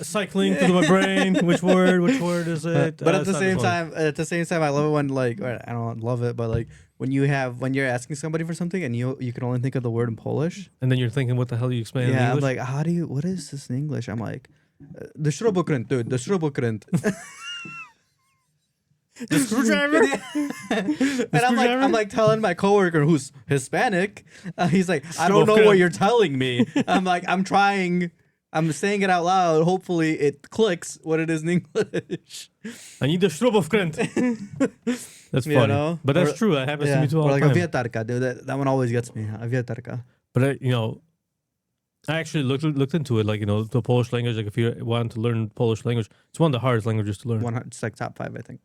Cycling through my brain. Which word is it? But at the same time, I love it when like I don't love it, but like when you're asking somebody for something and you can only think of the word in Polish, and then you're thinking, what the hell are you explaining? Yeah, in English? I'm like, what is this in English? I'm like, the śrubokręt, dude, the śrubokręt. The screwdriver? And I'm like telling my coworker who's Hispanic, he's like, I don't know what you're telling me. I'm like, I'm saying it out loud. Hopefully it clicks what it is in English. I need the śrubokręt. That's funny. But that's true. That happens to me too all the time. Or like a wiertarka, dude. That one always gets me. A wiertarka. But I actually looked into it, like, the Polish language. Like, if you want to learn Polish language, it's one of the hardest languages to learn. It's like top 5, I think.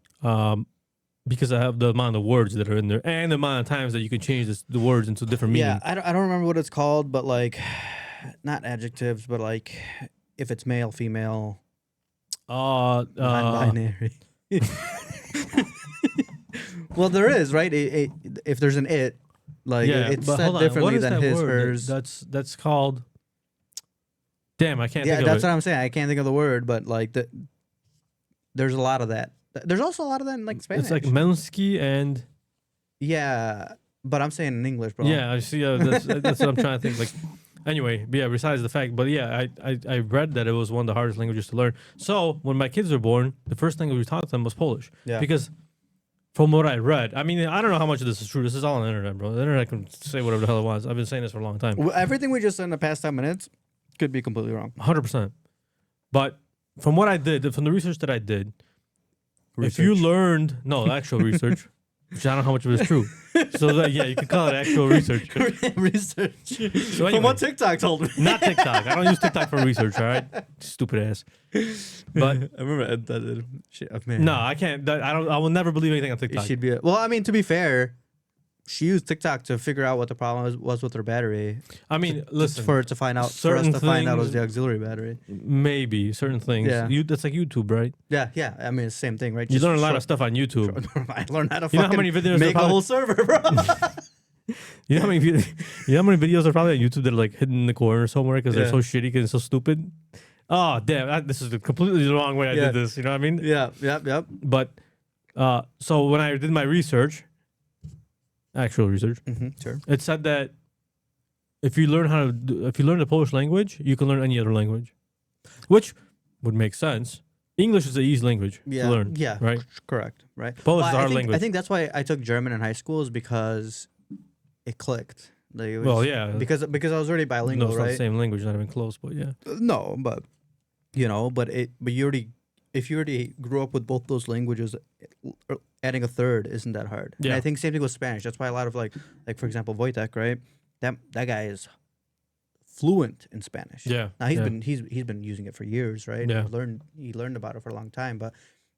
Because I have the amount of words that are in there and the amount of times that you can change the words into different meanings. Yeah, I don't remember what it's called, but like, not adjectives, but like, if it's male, female, non-binary. Well, there is, right? If there's an it, like it's said differently than his, hers. That's called. Damn, I can't think of it. Yeah, that's what I'm saying. I can't think of the word, but like there's a lot of that. There's also a lot of that in like Spanish. It's like Melsky and. Yeah, but I'm saying in English, bro. Yeah, I see. That's what I'm trying to think. Like, anyway, yeah. Besides the fact, but yeah, I read that it was one of the hardest languages to learn. So when my kids were born, the first language we taught them was Polish. Yeah. Because from what I read, I mean, I don't know how much of this is true. This is all on the internet, bro. The internet can say whatever the hell it wants. I've been saying this for a long time. Everything we just said in the past 10 minutes Could be completely wrong. 100%. But from what I did, from the research that I did, if Research. you learned actual research, which I don't know how much of it is true. So that, yeah, you can call it actual research. Research. So From what TikTok told me. Not TikTok. I don't use TikTok for research. All right, stupid ass. But I remember Ed that shit. Man. no, I can't. I will never believe anything on TikTok. She'd be well. I mean, to be fair, she used TikTok to figure out what the problem was with her battery. I mean, listen, to find out certain for us to find out it was things- the auxiliary battery. maybe certain things. Yeah. That's like YouTube, right? Yeah. I mean, it's the same thing, right? You Just learn a lot of short- stuff on YouTube. I learned how to You know how fucking many videos make are a whole probably- server, bro. You know how many videos are probably on YouTube that are like hidden in the corner somewhere because they're Yeah. so shitty because they're so stupid. Oh damn! This is completely the wrong way I Yeah. did this. You know what I mean? Yeah. Yep. But so when I did my research, actual research, Sure. it said that if you learn the Polish language, you can learn any other language, which would make sense. English is an easy language Yeah. to learn. Yeah. Right. Correct. Right. Polish is a I hard think, language. I think that's why I took German in high school, is because it clicked. Like, it was, Well, yeah. Because I was already No, bilingual, it's not the right? same language, not even close. But yeah. No, but if you already grew up with both those languages, adding a third isn't that hard. And Yeah. I think same thing with Spanish. That's why a lot of like for example Wojtek, right? That guy is fluent in Spanish. Yeah. Now yeah. he's been using it for years, right? Yeah. He learned about it for a long time, but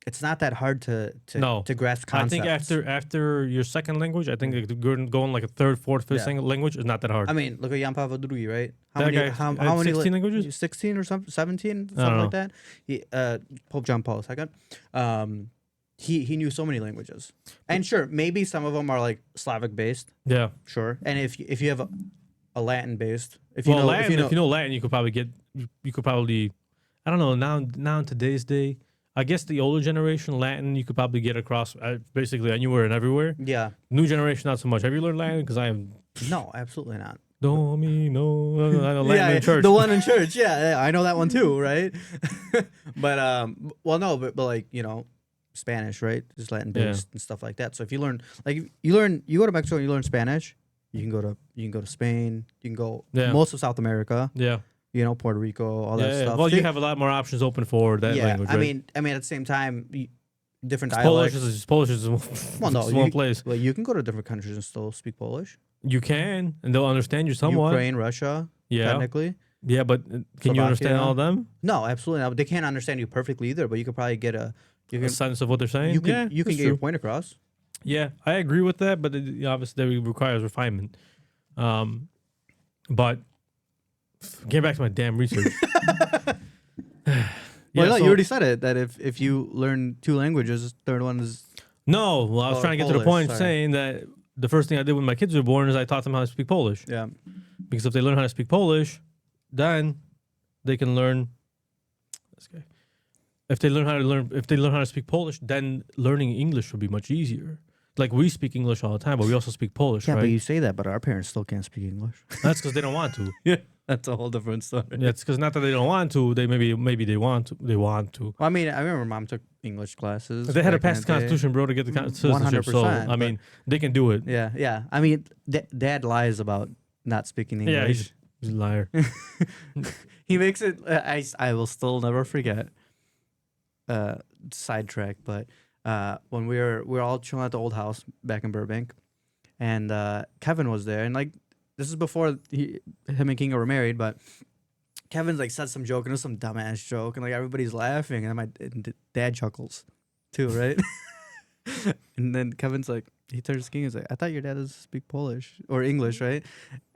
it's not that hard to No. grasp I concepts. think after your second language, I think going like a third, fourth, fifth Yeah. language is not that hard. I mean, look at Jan Pavel II, right? That guy How had many 16 languages? 16 or something, 17, don't something know. like that. Pope John Paul II. He knew so many languages, and sure, maybe some of them are like Slavic based, Yeah. sure. And if you have a Latin based, if Latin, you know, if you know Latin, you could probably I don't know, now in today's day, I guess the older generation Latin you could probably get across basically anywhere and everywhere. yeah, New generation not so much. Have you learned Latin? Because I am no, absolutely not. no me no I know Latin in church. the one in church, yeah, I know that one too, right? but but like Spanish, right? Just Latin based and stuff like that. So if you learn, you go to Mexico and you learn Spanish, you can go to Spain, you can go most of South America, Yeah. Puerto Rico, all that stuff. Well, you have a lot more options open for that language. Right? I mean, at the same time, different dialects. Polish is Well, no, one place. Well, you can go to different countries and still speak Polish. You can, and they'll understand you somewhat. Ukraine, Russia, Yeah. technically. Yeah, but can you understand Slovakia. all of them? No, absolutely not. They can't understand you perfectly either, but you could probably get a sense of what they're saying? you can that's get your true. point across. Yeah, I agree with that, but obviously that requires refinement. But getting back to my damn research. Well, no, you already said it, that if you learn two languages, third one is No, well, I was Oh, trying to get to the Polish, point sorry. saying that the first thing I did when my kids were born is I taught them how to speak Polish. yeah. Because if they learn how to speak Polish, then they can learn. This guy. If they learn how to speak Polish, then learning English would be much easier. Like we speak English all the time, but we also speak Polish, Yeah, right? but you say that, but our parents still can't speak English. That's because they don't want to. Yeah, that's a whole different story. Yeah, it's because not that they don't want to. They maybe they want to. They want to. Well, I mean, I remember mom took English classes. They had to back in pass the day. Constitution, bro, to get the citizenship. So 100%, I mean, they can do it. Yeah. I mean, Dad lies about not speaking English. Yeah, he's a liar. He makes it. I will still never forget. Sidetrack, but when we were all chilling at the old house back in Burbank, and Kevin was there, and like this is before him and Kinga were married, but Kevin's like said some joke and it was some dumbass joke, and like everybody's laughing, and and Dad chuckles too, right? And then Kevin's like, he turns to Kinga, he's like, I thought your dad doesn't speak Polish or English, right?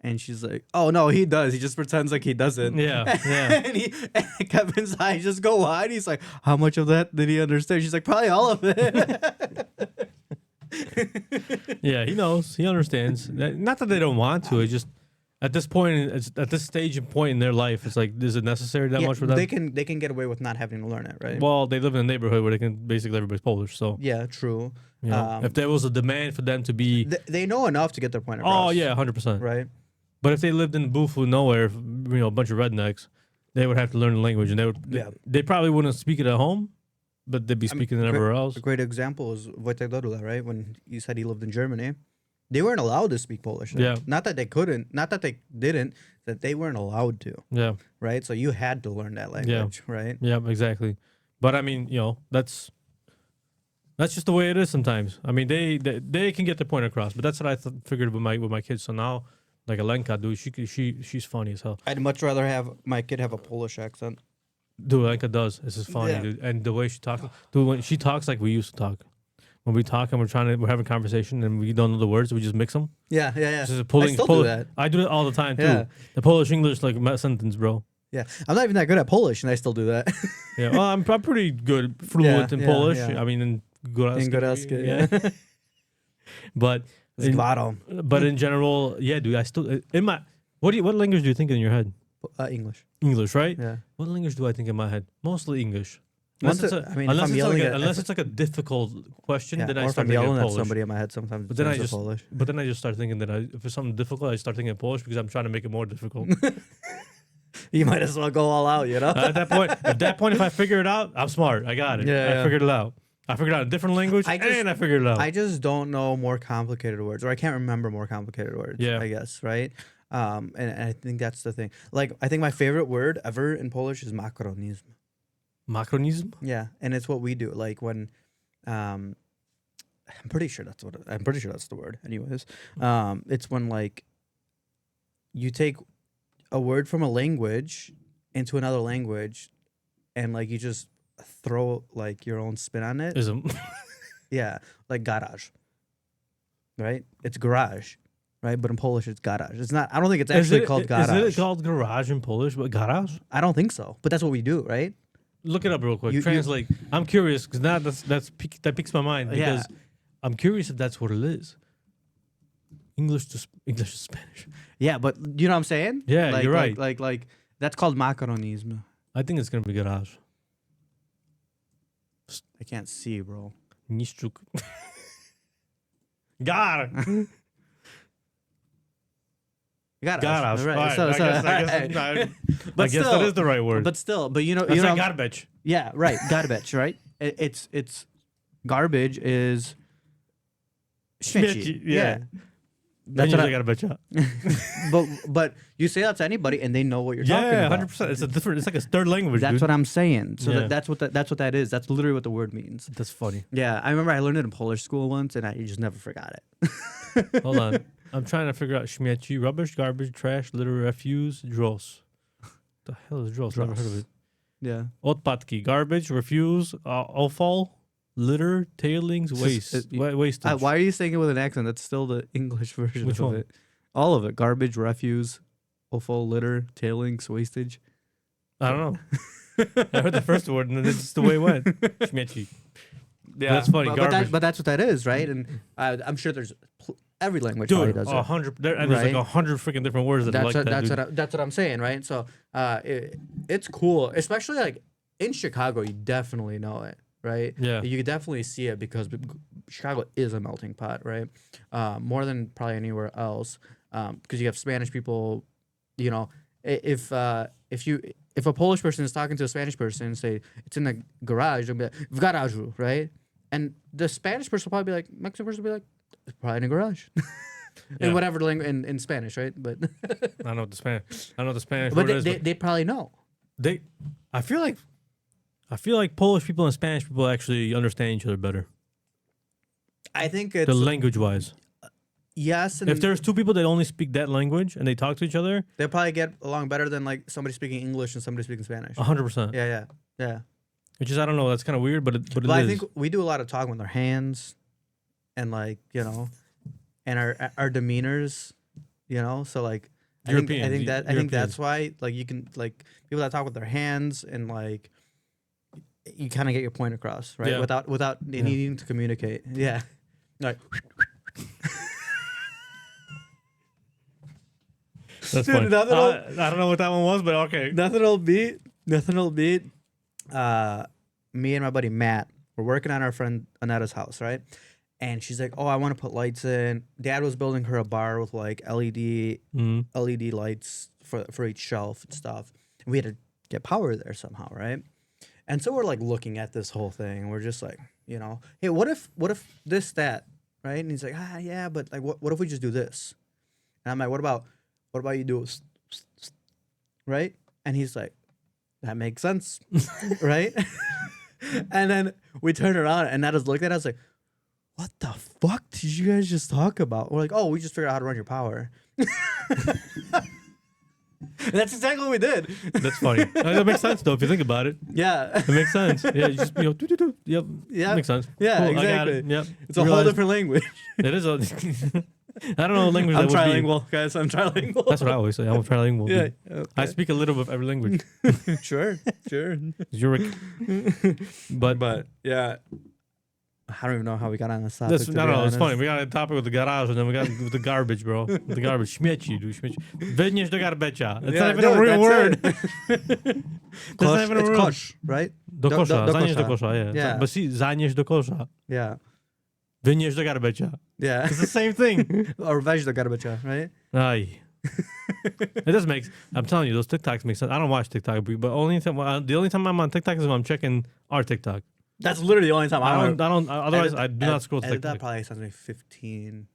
And she's like, oh no, he does. He just pretends like he doesn't. Yeah. and Kevin's eyes just go wide. He's like, how much of that did he understand? She's like, probably all of it. Yeah, he knows. He understands. Not that they don't want to. It's just at this point, at this stage and point in their life, it's like, is it necessary that much for them? They can get away with not having to learn it, right? Well, they live in a neighborhood where they can basically everybody's Polish. So Yeah, true. you know, if there was a demand for them to be, They know enough to get their point across. oh yeah, 100%. Right. But if they lived in Bufu nowhere, a bunch of rednecks, they would have to learn the language, and they probably wouldn't speak it at home, but they'd be speaking it everywhere else. A great example is Wojtek Dodula, right? When he said he lived in Germany, they weren't allowed to speak Polish. Yeah. Not that they couldn't, not that they didn't, that they weren't allowed to. Yeah. Right. So you had to learn that language. Right. Yeah, exactly. But I mean, that's just the way it is sometimes. I mean, they can get the point across, but that's what I figured with my kids. So now, like Alenka, dude, she's funny as hell. I'd much rather have my kid have a Polish accent. Dude, Alenka does. This is funny, Yeah. dude. And the way she talks, dude, when she talks like we used to talk. When we talk and we're having a conversation and we don't know the words, we just mix them. Yeah. Just I still do that. I do it all the time too. Yeah. The Polish English like sentence, bro. Yeah. I'm not even that good at Polish, and I still do that. Yeah, well, I'm pretty good, fluent in Polish. yeah. I mean, in Góralski, yeah. But in general, yeah, dude. I still in my what language do you think in your head? English. English, right? Yeah. What language do I think in my head? Mostly English. Unless Unless it's like a difficult question, then I or if start I'm thinking yelling at Polish. somebody in my head sometimes. But then I Polish. just start thinking that if it's something difficult, I start thinking Polish because I'm trying to make it more difficult. You might as well go all out, you know. At that point, if I figure it out, I'm smart. I got it. Yeah, I figured it out. I figured out a different language, and I figured it out. I just don't know more complicated words, or I can't remember more complicated words. Yeah. I guess, right? And I think that's the thing. Like, I think my favorite word ever in Polish is makaronizm. Macronism? Yeah, and it's what we do. Like when, I'm pretty sure that's the word. Anyways, it's when like you take a word from a language into another language, and like you just throw like your own spin on it. Ism. Yeah, like garage. Right? It's garage, right? But in Polish, it's garage. It's not. I don't think it's actually called garage. Is it called garage in Polish? But garage? I don't think so. But that's what we do, right? Look it up real quick. Translate. I'm curious because now that piques my mind because I'm curious if that's what it is. English to Spanish. Yeah, but you know what I'm saying? Yeah, like, you're right. Like that's called macaronism. I think it's gonna be garage. I can't see, bro. Niszczuk. Gar. Garage. Right. Right. I guess that is the right word. But you know, That's like garbage. Yeah, right. Garbage, right? It's garbage is Śmieci, yeah. That's what what I got a bitch. but you say that to anybody and they know what you're talking about. 100%. It's like a third language. That's dude. what I'm saying. So Yeah. that's what that is. That's literally what the word means. That's funny. Yeah, I remember I learned it in Polish school once, and I just never forgot it. Hold on. I'm trying to figure out śmieci, rubbish, garbage, trash, litter, refuse, dross. The hell is dross? Never heard of it. Yeah. Odpadki, garbage, refuse, offal, litter, tailings, waste. Wastage. Why are you saying it with an accent? That's still the English version Which of one? it. All of it. Garbage, refuse, offal, litter, tailings, wastage. I don't know. I heard the first word and then it's just the way it went. Śmieci. Yeah, that's funny. But that's what that is, right? And I'm sure there's every language probably Dude, does it. 100. And there's like 100 freaking different words that are like that. That's what I'm saying, right? So it's cool, especially like in Chicago. You definitely know it, right? Yeah. You could definitely see it because Chicago is a melting pot, right? More than probably anywhere else, because you have Spanish people. You know, if a Polish person is talking to a Spanish person and say it's in the garage, they'll be like "w garażu," right? And the Spanish person will probably be like, Mexican person will be like, it's probably in a garage. In whatever language in Spanish, right? But I know what the Spanish but word is. They probably know. I feel like Polish people and Spanish people actually understand each other better. I think it's The language wise. yes, and If there's two people that only speak that language and they talk to each other, they'll probably get along better than like somebody speaking English and somebody speaking Spanish. 100%. Yeah. Which is, I don't know, that's kind of weird, but it is. I think we do a lot of talking with our hands, and like and our demeanors, So like I think that's why like you can like people that talk with their hands and like you kind of get your point across, right? Yeah. Without needing to communicate. Yeah. Like That's Dude, funny. I don't know what that one was, but okay. Nothing will beat. Me and my buddy Matt were working on our friend Anetta's house, right? And she's like, "Oh, I want to put lights in." Dad was building her a bar with like LED lights for each shelf and stuff. And we had to get power there somehow, right? And so we're like looking at this whole thing, and we're just like, hey, what if this, that, right? And he's like, yeah, but like, what if we just do this? And I'm like, what about you do it, right? And he's like, that makes sense, right? And then we turn around and I just looked at it. I was like, what the fuck did you guys just talk about? We're like, oh, we just figured out how to run your power. And that's exactly what we did. That's funny. That makes sense though if you think about it. Yeah. It makes sense. Yeah, you just Yep. Yeah. Makes sense. Yeah, Cool, exactly. I got it. Yep. It's a whole different language. It is a. I don't know what language I'm that would be. trilingual, guys. I'm trilingual. That's what I always say. I'm trilingual. Yeah. Dude. Okay. I speak a little bit of every language. Sure. Zurich. But yeah. I don't even know how we got on this topic. No, it's funny. We got a topic with the garage and then we got with the garbage, bro. With the garbage. Śmieci, dude. Śmieci. Wynieś do garbacza. It's not even a real word. It's kosz, right? Do kosza. Zanieś do kosza. kosza, Yeah. But see, zanieś do kosza. Yeah. Wynieś do garbacza. Yeah. It's the same thing. Or weź do garbacza, right? Aye. It does make. I'm telling you, those TikToks make sense. I don't watch TikTok, but the only time I'm on TikTok is when I'm checking our TikTok. That's literally the only time I don't. Otherwise, I do not scroll to TikTok. That probably sends me 15.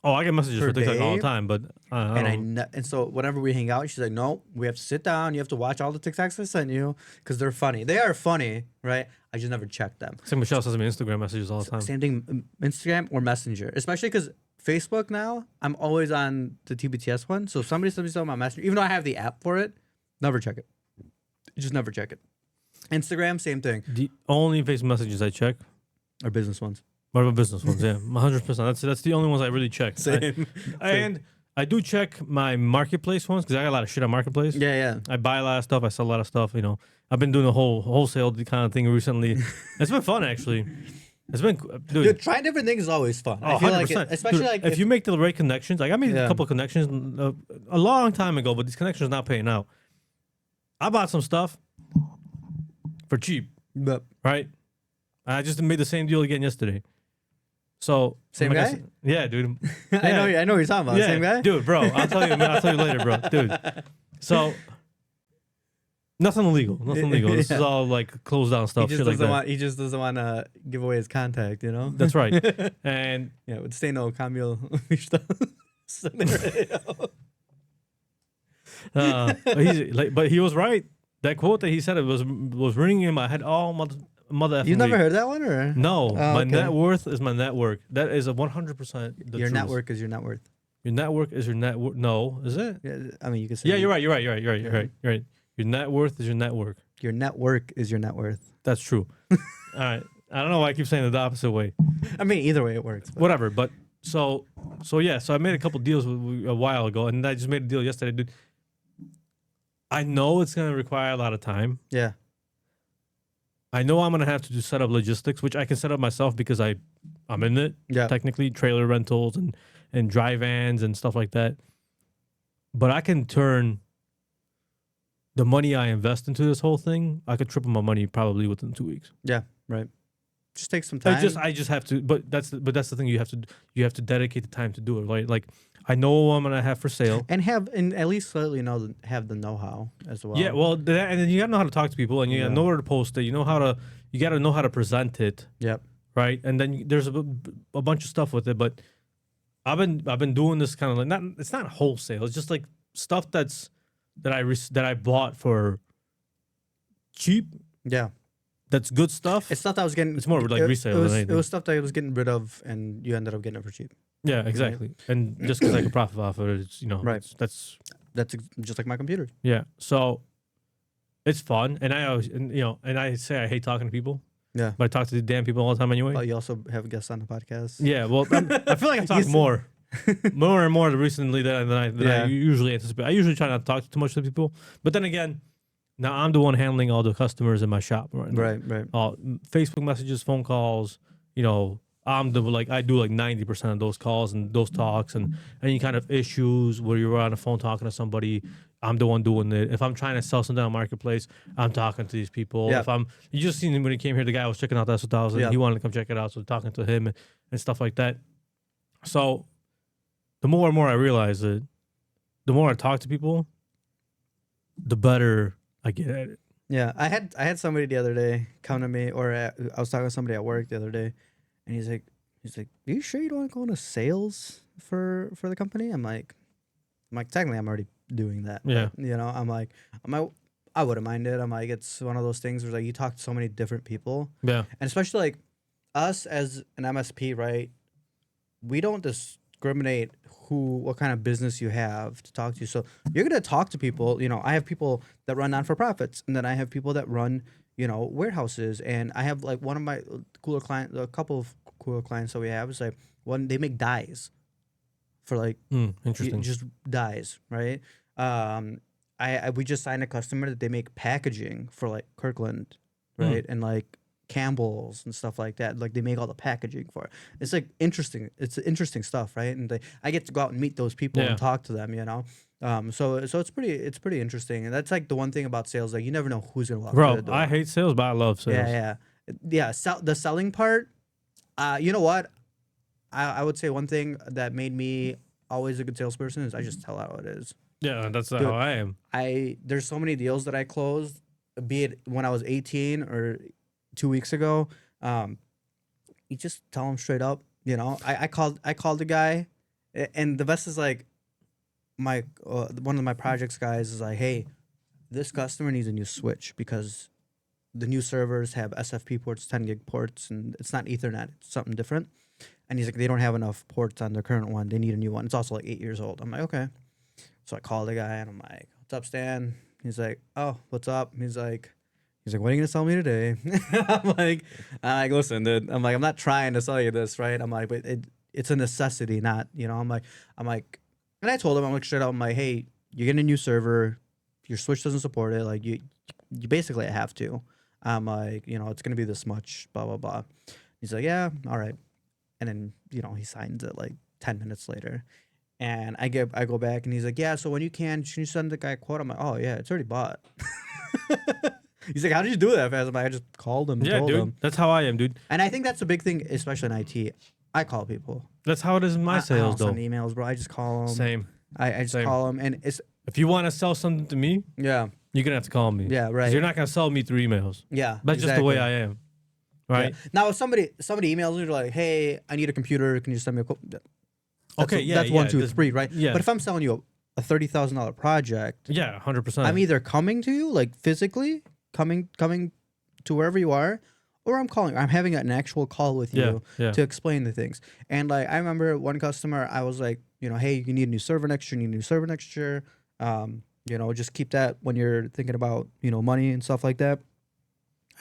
Oh, I get messages per for TikTok all day. the time, but And so whenever we hang out, she's like, "No, we have to sit down. You have to watch all the TikToks I sent you because they're funny. They are funny, right? I just never check them." Same Michelle sends me Instagram messages all the time. Same thing, Instagram or Messenger, especially because Facebook now, I'm always on the TBTS one. So if somebody sends me something on Messenger, even though I have the app for it, never check it. Just never check it. Instagram, same thing. The only Facebook messages I check Or business ones. are the business ones. Yeah, 100%. That's the only ones I really check. Same. And I do check my marketplace ones because I got a lot of shit on marketplace. Yeah. I buy a lot of stuff. I sell a lot of stuff. You know, I've been doing a whole wholesale kind of thing recently. It's been fun actually. It's been Dude, trying different things is always fun. Oh, I feel 100%. like, especially Dude, like if you make the right connections. Like I made Yeah. a couple of connections a long time ago, but these connections are not paying out. I bought some stuff for cheap, but right? I just made the same deal again yesterday. So Same like I guy? said- yeah, dude. I know what you're talking about. Yeah, Same guy? dude, bro. I'll tell you later, bro, dude. So nothing illegal. This is all like closed down stuff. Shit like that. He just doesn't want to give away his contact, you know? That's right. And Yeah, would stay no cambio. but he was right. That quote that he said it was ringing in my head all mother. You effing never week. heard that one, or No, my okay. net worth is my network. That is a 100%. Your network is your net worth. Your network is your net worth. No, is it? Yeah, I mean you can say. Yeah, you're right. You're right. Your net worth is your network. Your network is your net worth. That's true. All right. I don't know why I keep saying it the opposite way. I mean, either way it works. But. Whatever. But so I made a couple deals a while ago, and I just made a deal yesterday, dude. I know it's gonna require a lot of time. Yeah. I know I'm gonna have to set up logistics, which I can set up myself because I'm in it. Yeah. Technically, trailer rentals and dry vans and stuff like that. But I can turn the money I invest into this whole thing. I could triple my money probably within 2 weeks. Yeah. Right. Just take some time. I just have to. But that's the thing. You have to dedicate the time to do it. Right. Like I know what I'm gonna have for sale. and at least slightly have the know-how as well. Yeah, well, and then you gotta know how to talk to people, and you gotta know where to post it. You gotta know how to present it, Yep. right? And then there's a bunch of stuff with it. But I've been doing this kind of like it's not wholesale. It's just like stuff that I bought for cheap. Yeah. That's good stuff. It's stuff that I was getting. It's more like resale than anything. It was stuff that I was getting rid of, and you ended up getting it for cheap. Yeah, exactly. And just because I could profit off of it, it's Right. That's Just like my computer. yeah. So it's fun, and I always and I say I hate talking to people. Yeah. But I talk to the damn people all the time anyway. But you also have guests on the podcast. Yeah, well, I feel like I talk more and more recently than I usually anticipate. I usually try not to talk too much to people, but then again, now I'm the one handling all the customers in my shop right now. Right. Facebook messages, phone calls. I'm I do like 90% of those calls and those talks and any kind of issues where you're on the phone talking to somebody. I'm the one doing it. If I'm trying to sell something on Marketplace, I'm talking to these people. Yeah. You just seen him when he came here, the guy was checking out that 2000. Yeah. He wanted to come check it out, so talking to him and stuff like that. So the more and more I realize it, the more I talk to people, the better I get at it. Yeah, I had somebody the other day come to me, or I was talking to somebody at work the other day, and he's like, He's like, "Are you sure you don't want to go into sales for the company?" I'm like, technically, I'm already doing that. Yeah. But, I wouldn't mind it. I'm like, it's one of those things where like you talk to so many different people. Yeah. And especially like us as an MSP, right? We don't discriminate what kind of business you have to talk to. So you're gonna talk to people. I have people that run non-for-profits, and then I have people that run, warehouses, and I have like one of my a couple of cooler clients that we have is like they make dyes for like interesting. just dyes, right? We just signed a customer that they make packaging for like Kirkland, right? And like Campbell's and stuff like that. Like they make all the packaging for it. It's like interesting. It's interesting stuff, right? And I get to go out and meet those people and talk to them, So it's pretty interesting. And that's like the one thing about sales. Like you never know who's gonna walk through the door. I hate sales, but I love sales. Yeah. The selling part. You know what? I would say one thing that made me always a good salesperson is I just tell how it is. Yeah, that's how I am. There's so many deals that I closed, be it when I was 18 or 2 weeks ago. You just tell them straight up. I called the guy, and the best is like one of my projects guys is like, hey, this customer needs a new switch because the new servers have SFP ports, 10 gig ports, and it's not Ethernet. It's something different. And he's like, they don't have enough ports on their current one. They need a new one. It's also like 8 years old. I'm like, okay. So I call the guy and I'm like, what's up, Stan? He's like, oh, what's up? He's like, what are you going to sell me today? I'm like, listen, dude. I'm like, I'm not trying to sell you this, right? I'm like, but it's a necessity, not, I'm like, and I told him, I'm like, straight up, I'm like, hey, you're getting a new server. Your Switch doesn't support it. Like, you basically have to. I'm like, it's going to be this much, blah, blah, blah. He's like, yeah, all right. And then, he signs it like 10 minutes later. And I go back and he's like, yeah, so when you can you send the guy a quote? I'm like, oh, yeah, it's already bought. He's like, how did you do that fast? I'm like, I just called him and told him. That's how I am, dude. And I think that's a big thing, especially in IT. I call people. That's how it is in my sales, though. I don't send emails, bro. I just call them. Same. I just call them. And it's... If you want to sell something to me, yeah, you're going to have to call me. Yeah, right. You're not going to sell me through emails. Yeah, that's just the way I am. Right? Yeah. Now, if somebody emails me, they're like, hey, I need a computer. Can you send me a quote? That's 1, 2, 3, right? Yeah. But if I'm selling you a $30,000 project, 100%. I'm either coming to you, like physically coming to wherever you are, or I'm calling. I'm having an actual call with you to explain the things. And like I remember one customer, I was like, hey, you need a new server next year. Just keep that when you're thinking about money and stuff like that.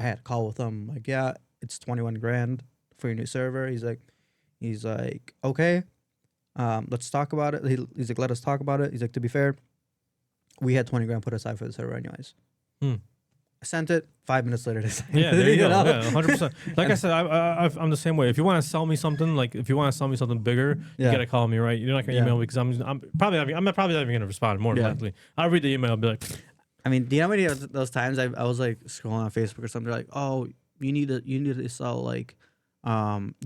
I had a call with him, like, yeah, it's 21 grand for your new server. He's like, okay. Let's talk about it. He's like, let us talk about it. He's like, to be fair, we had 20 grand put aside for the server anyways. I sent it 5 minutes later. Yeah, there you go. Yeah, 100%. Like I said, I'm the same way. If you want to sell me something, bigger, you gotta call me, right? You're not gonna email me because I'm probably not even gonna respond. More than likely, I'll read the email and be like. I mean, do you know how many of those times I was like scrolling on Facebook or something? They're like, oh, you need to sell like,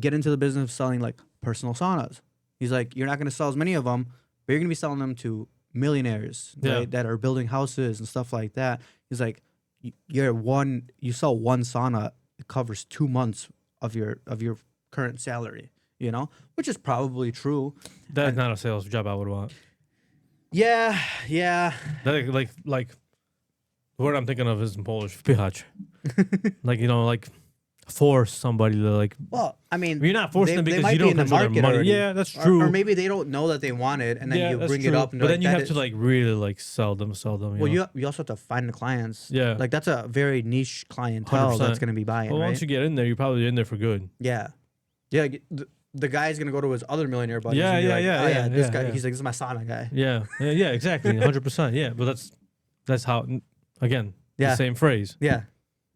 get into the business of selling like personal saunas. He's like, you're not going to sell as many of them, but you're going to be selling them to millionaires right, that are building houses and stuff like that. He's like, you sell one sauna, it covers 2 months of your current salary, which is probably true. That's not a sales job I would want. Yeah. Like the word I'm thinking of is in Polish, wpychać. like force somebody to like. Well, I mean, you're not forcing them because you don't consider money. Already. Yeah, that's true. Or maybe they don't know that they want it, and then you bring it up. And but then you have to like really like sell them. Well, you also have to find the clients. Yeah, like that's a very niche clientele 100%. That's going to be buying. Well, right? once you get in there, you're probably in there for good. Yeah. The guy's gonna go to his other millionaire buddies. Yeah. This guy, he's like, this is my sauna guy. Yeah, exactly, 100%. Yeah, but that's how. Again, the same phrase. Yeah.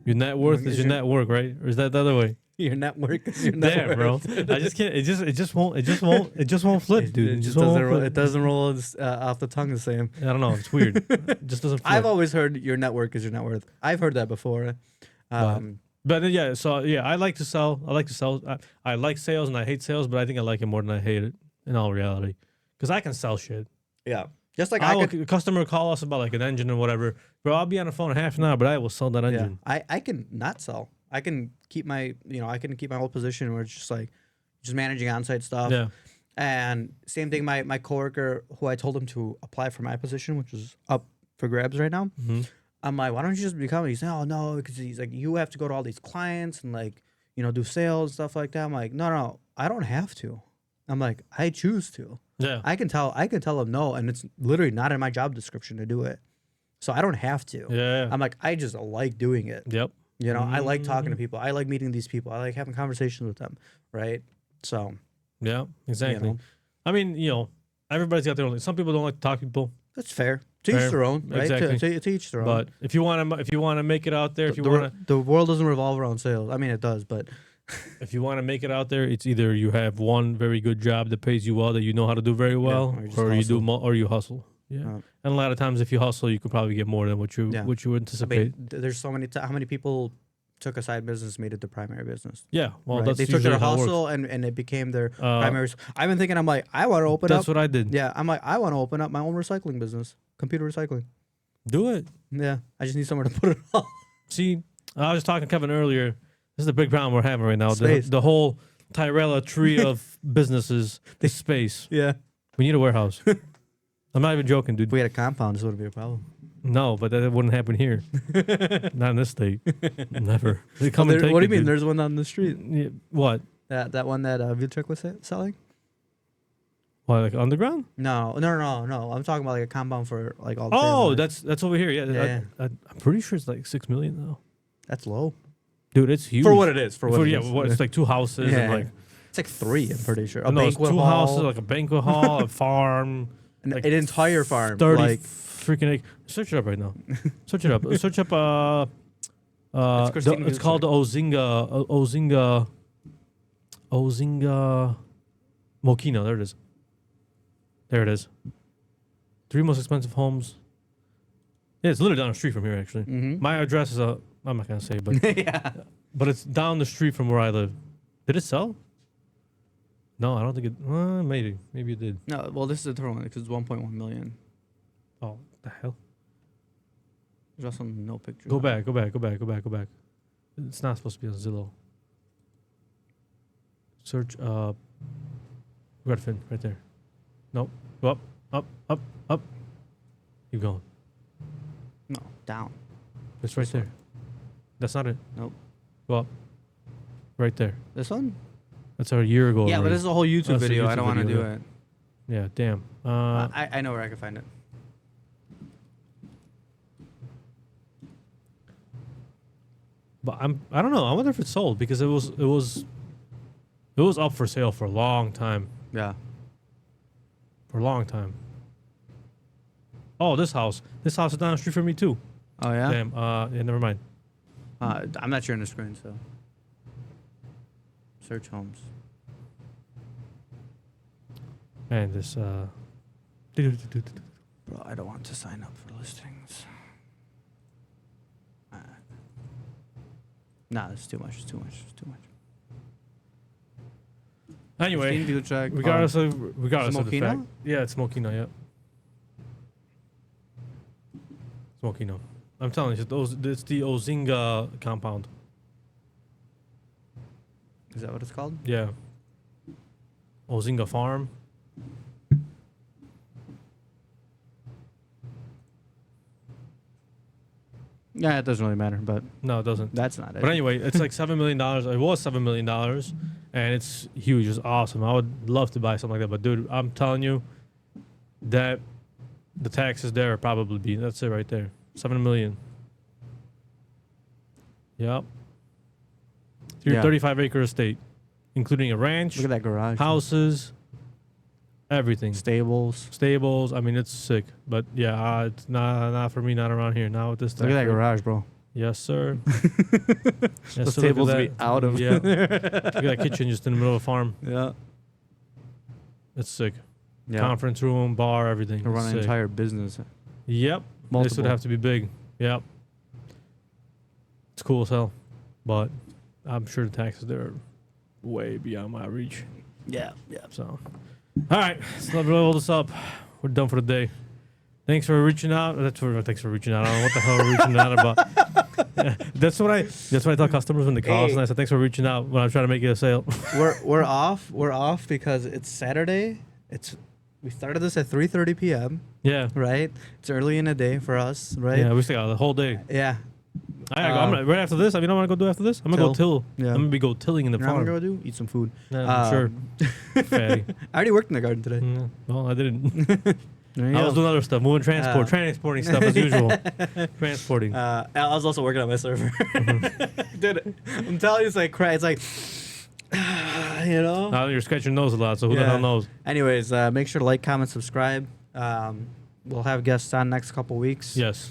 Your net worth is your network, right? Or is that the other way? Your network is your network. Damn, bro. I just can't. It just won't flip, dude. It doesn't roll off the tongue the same. I don't know. It's weird. It just doesn't flip. I've always heard your network is your net worth. I've heard that before. But I like to sell. I like sales and I hate sales, but I think I like it more than I hate it in all reality. Because I can sell shit. Yeah. Just like a customer call us about like an engine or whatever. Bro, I'll be on the phone in half an hour, but I will sell that engine. I can not sell. I can keep my whole position where it's just like, just managing on-site stuff. Yeah. And same thing, my coworker who I told him to apply for my position, which is up for grabs right now. Mm-hmm. I'm like, why don't you just become? He's like, oh no, because he's like, you have to go to all these clients and like, do sales stuff like that. I'm like, no, I don't have to. I'm like, I choose to. Yeah. I can tell him no, and it's literally not in my job description to do it, so I don't have to. Yeah. I'm like, I just like doing it. Yep. I like talking to people. I like meeting these people. I like having conversations with them. Right. So. Yeah. Exactly. I mean, everybody's got their own. Some people don't like to talk to people. That's fair. To each their own, right? Exactly. To each their own. But if you want to make it out there, the world doesn't revolve around sales. I mean, it does, but if you want to make it out there, it's either you have one very good job that pays you well that you know how to do very well, or you hustle. Yeah. And a lot of times, if you hustle, you could probably get more than what you anticipate. I mean, there's so many. How many people took a side business, made it their primary business? Yeah. Well, right? They took their hustle and it became their primary. I've been thinking. I'm like, I want to open up. That's what I did. Yeah. I'm like, I want to open up my own recycling business, computer recycling. Do it. Yeah. I just need somewhere to put it all. See, I was talking to Kevin earlier. This is the big problem we're having right now. The whole Tyrella tree of businesses, the space. Yeah. We need a warehouse. I'm not even joking, dude. If we had a compound, this wouldn't be a problem. No, but that wouldn't happen here. Not in this state. Never. They come what do you mean? Dude. There's one on the street. Yeah, what? That one that Viltrek was selling? What, like underground? No. I'm talking about like a compound for like all the families. That's over here. Yeah. I'm pretty sure it's like $6 million though. That's low. Dude, it's huge. For what it is. It's like 2 houses and like it's like 3, I'm pretty sure. It's 2 houses, like a banquet hall, a farm. Like an entire farm. 30 like freaking acres. Search it up right now. Search it up. Search up it's called the Ozinga Mokina. There it is. 3 most expensive homes. Yeah, it's literally down the street from here, actually. Mm-hmm. My address is I'm not gonna say, but yeah. But it's down the street from where I live. Did it sell? No, I don't think it. Maybe it did. No, well, this is a different one because it's 1.1 million. Oh, what the hell! There's also no picture. Go back. It's not supposed to be on Zillow. Search Redfin right there. Nope. Go up. Keep going. No, down. It's right there. That's not it. Nope. Go up. Right there. This one? That's a year ago. Yeah, already. but this is a whole YouTube video. I don't want to do it. Yeah, damn. I know where I can find it. But I don't know. I wonder if it's sold because it was up for sale for a long time. Yeah. For a long time. Oh, this house is down the street from me too. Oh yeah. Damn. Yeah, never mind. I'm not sharing the screen, so. Search homes. And this. Bro, I don't want to sign up for listings. Nah, it's too much. It's too much. Anyway, regardless of the fact, yeah, it's Mokino. Yeah, it's Mokino. I'm telling you, it's the Ozinga compound. Is that what it's called? Yeah. Ozinga Farm. Yeah, it doesn't really matter, but no, it doesn't. That's not it. But anyway, it's like $7 million. It was $7 million, and it's huge. It's awesome. I would love to buy something like that. But dude, I'm telling you, that the taxes there are probably that's it right there. $7 million. Yep. 35-acre estate, including a ranch. Look at that garage. Houses. Everything. Stables. I mean, it's sick. But yeah, it's not for me. Not around here. Not with this. Look at that garage, bro. Yes, sir. The tables be out of. Yeah. Look at that kitchen just in the middle of a farm. Yeah. It's sick. Yeah. Conference room, bar, everything. To run an entire business. Yep. Multiple. This would have to be big. Yep. It's cool as hell, but I'm sure the taxes there are way beyond my reach. Yeah. So. All right, let's roll this up. We're done for the day. Thanks for reaching out. Thanks for reaching out. I don't know what the hell we're reaching out about. That's what I tell customers when they call us, and I said thanks for reaching out when I'm trying to make you a sale. We're off because it's Saturday. We started this at 3:30 p.m. Yeah. Right. It's early in the day for us. Right. Yeah, we still got the whole day. Yeah. I'm gonna, right after this. I mean, I'm gonna go do after this. I'm gonna go till. Yeah. I'm gonna be tilling in the You know what I'm farm. gonna go do? Eat some food. Yeah, I'm sure. Fatty. I already worked in the garden today. Yeah. Well, I didn't. There you I go. was doing other stuff, moving transporting stuff as usual. Transporting. I was also working on my server. Dude, I'm telling you, it's like crazy. It's like, you know. Now you're scratching your nose a lot, so who the hell knows? Anyways, make sure to like, comment, subscribe. We'll have guests on next couple weeks. Yes.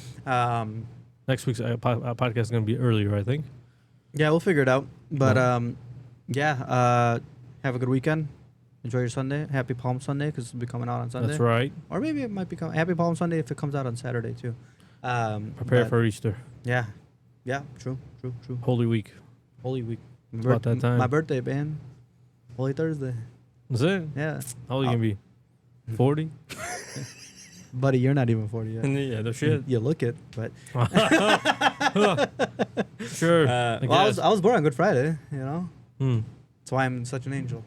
Next week's podcast is going to be earlier, I think. Yeah, we'll figure it out. But have a good weekend. Enjoy your Sunday. Happy Palm Sunday because it'll be coming out on Sunday. That's right. Or maybe it might become Happy Palm Sunday if it comes out on Saturday too. Prepare for Easter. Yeah. Yeah, true. Holy Week. Holy Week. It's about that time. My birthday, man. Holy Thursday. That's it? Yeah. How old are you going to be? 40? Buddy, you're not even 40 yet. Yeah, no shit. You look it, but. Sure. I was born on Good Friday, you know? Hmm. That's why I'm such an angel.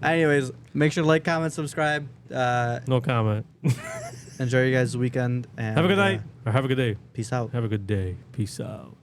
Anyways, make sure to like, comment, subscribe. No comment. Enjoy your guys' weekend. And, Have a good night. Or have a good day. Peace out. Have a good day. Peace out.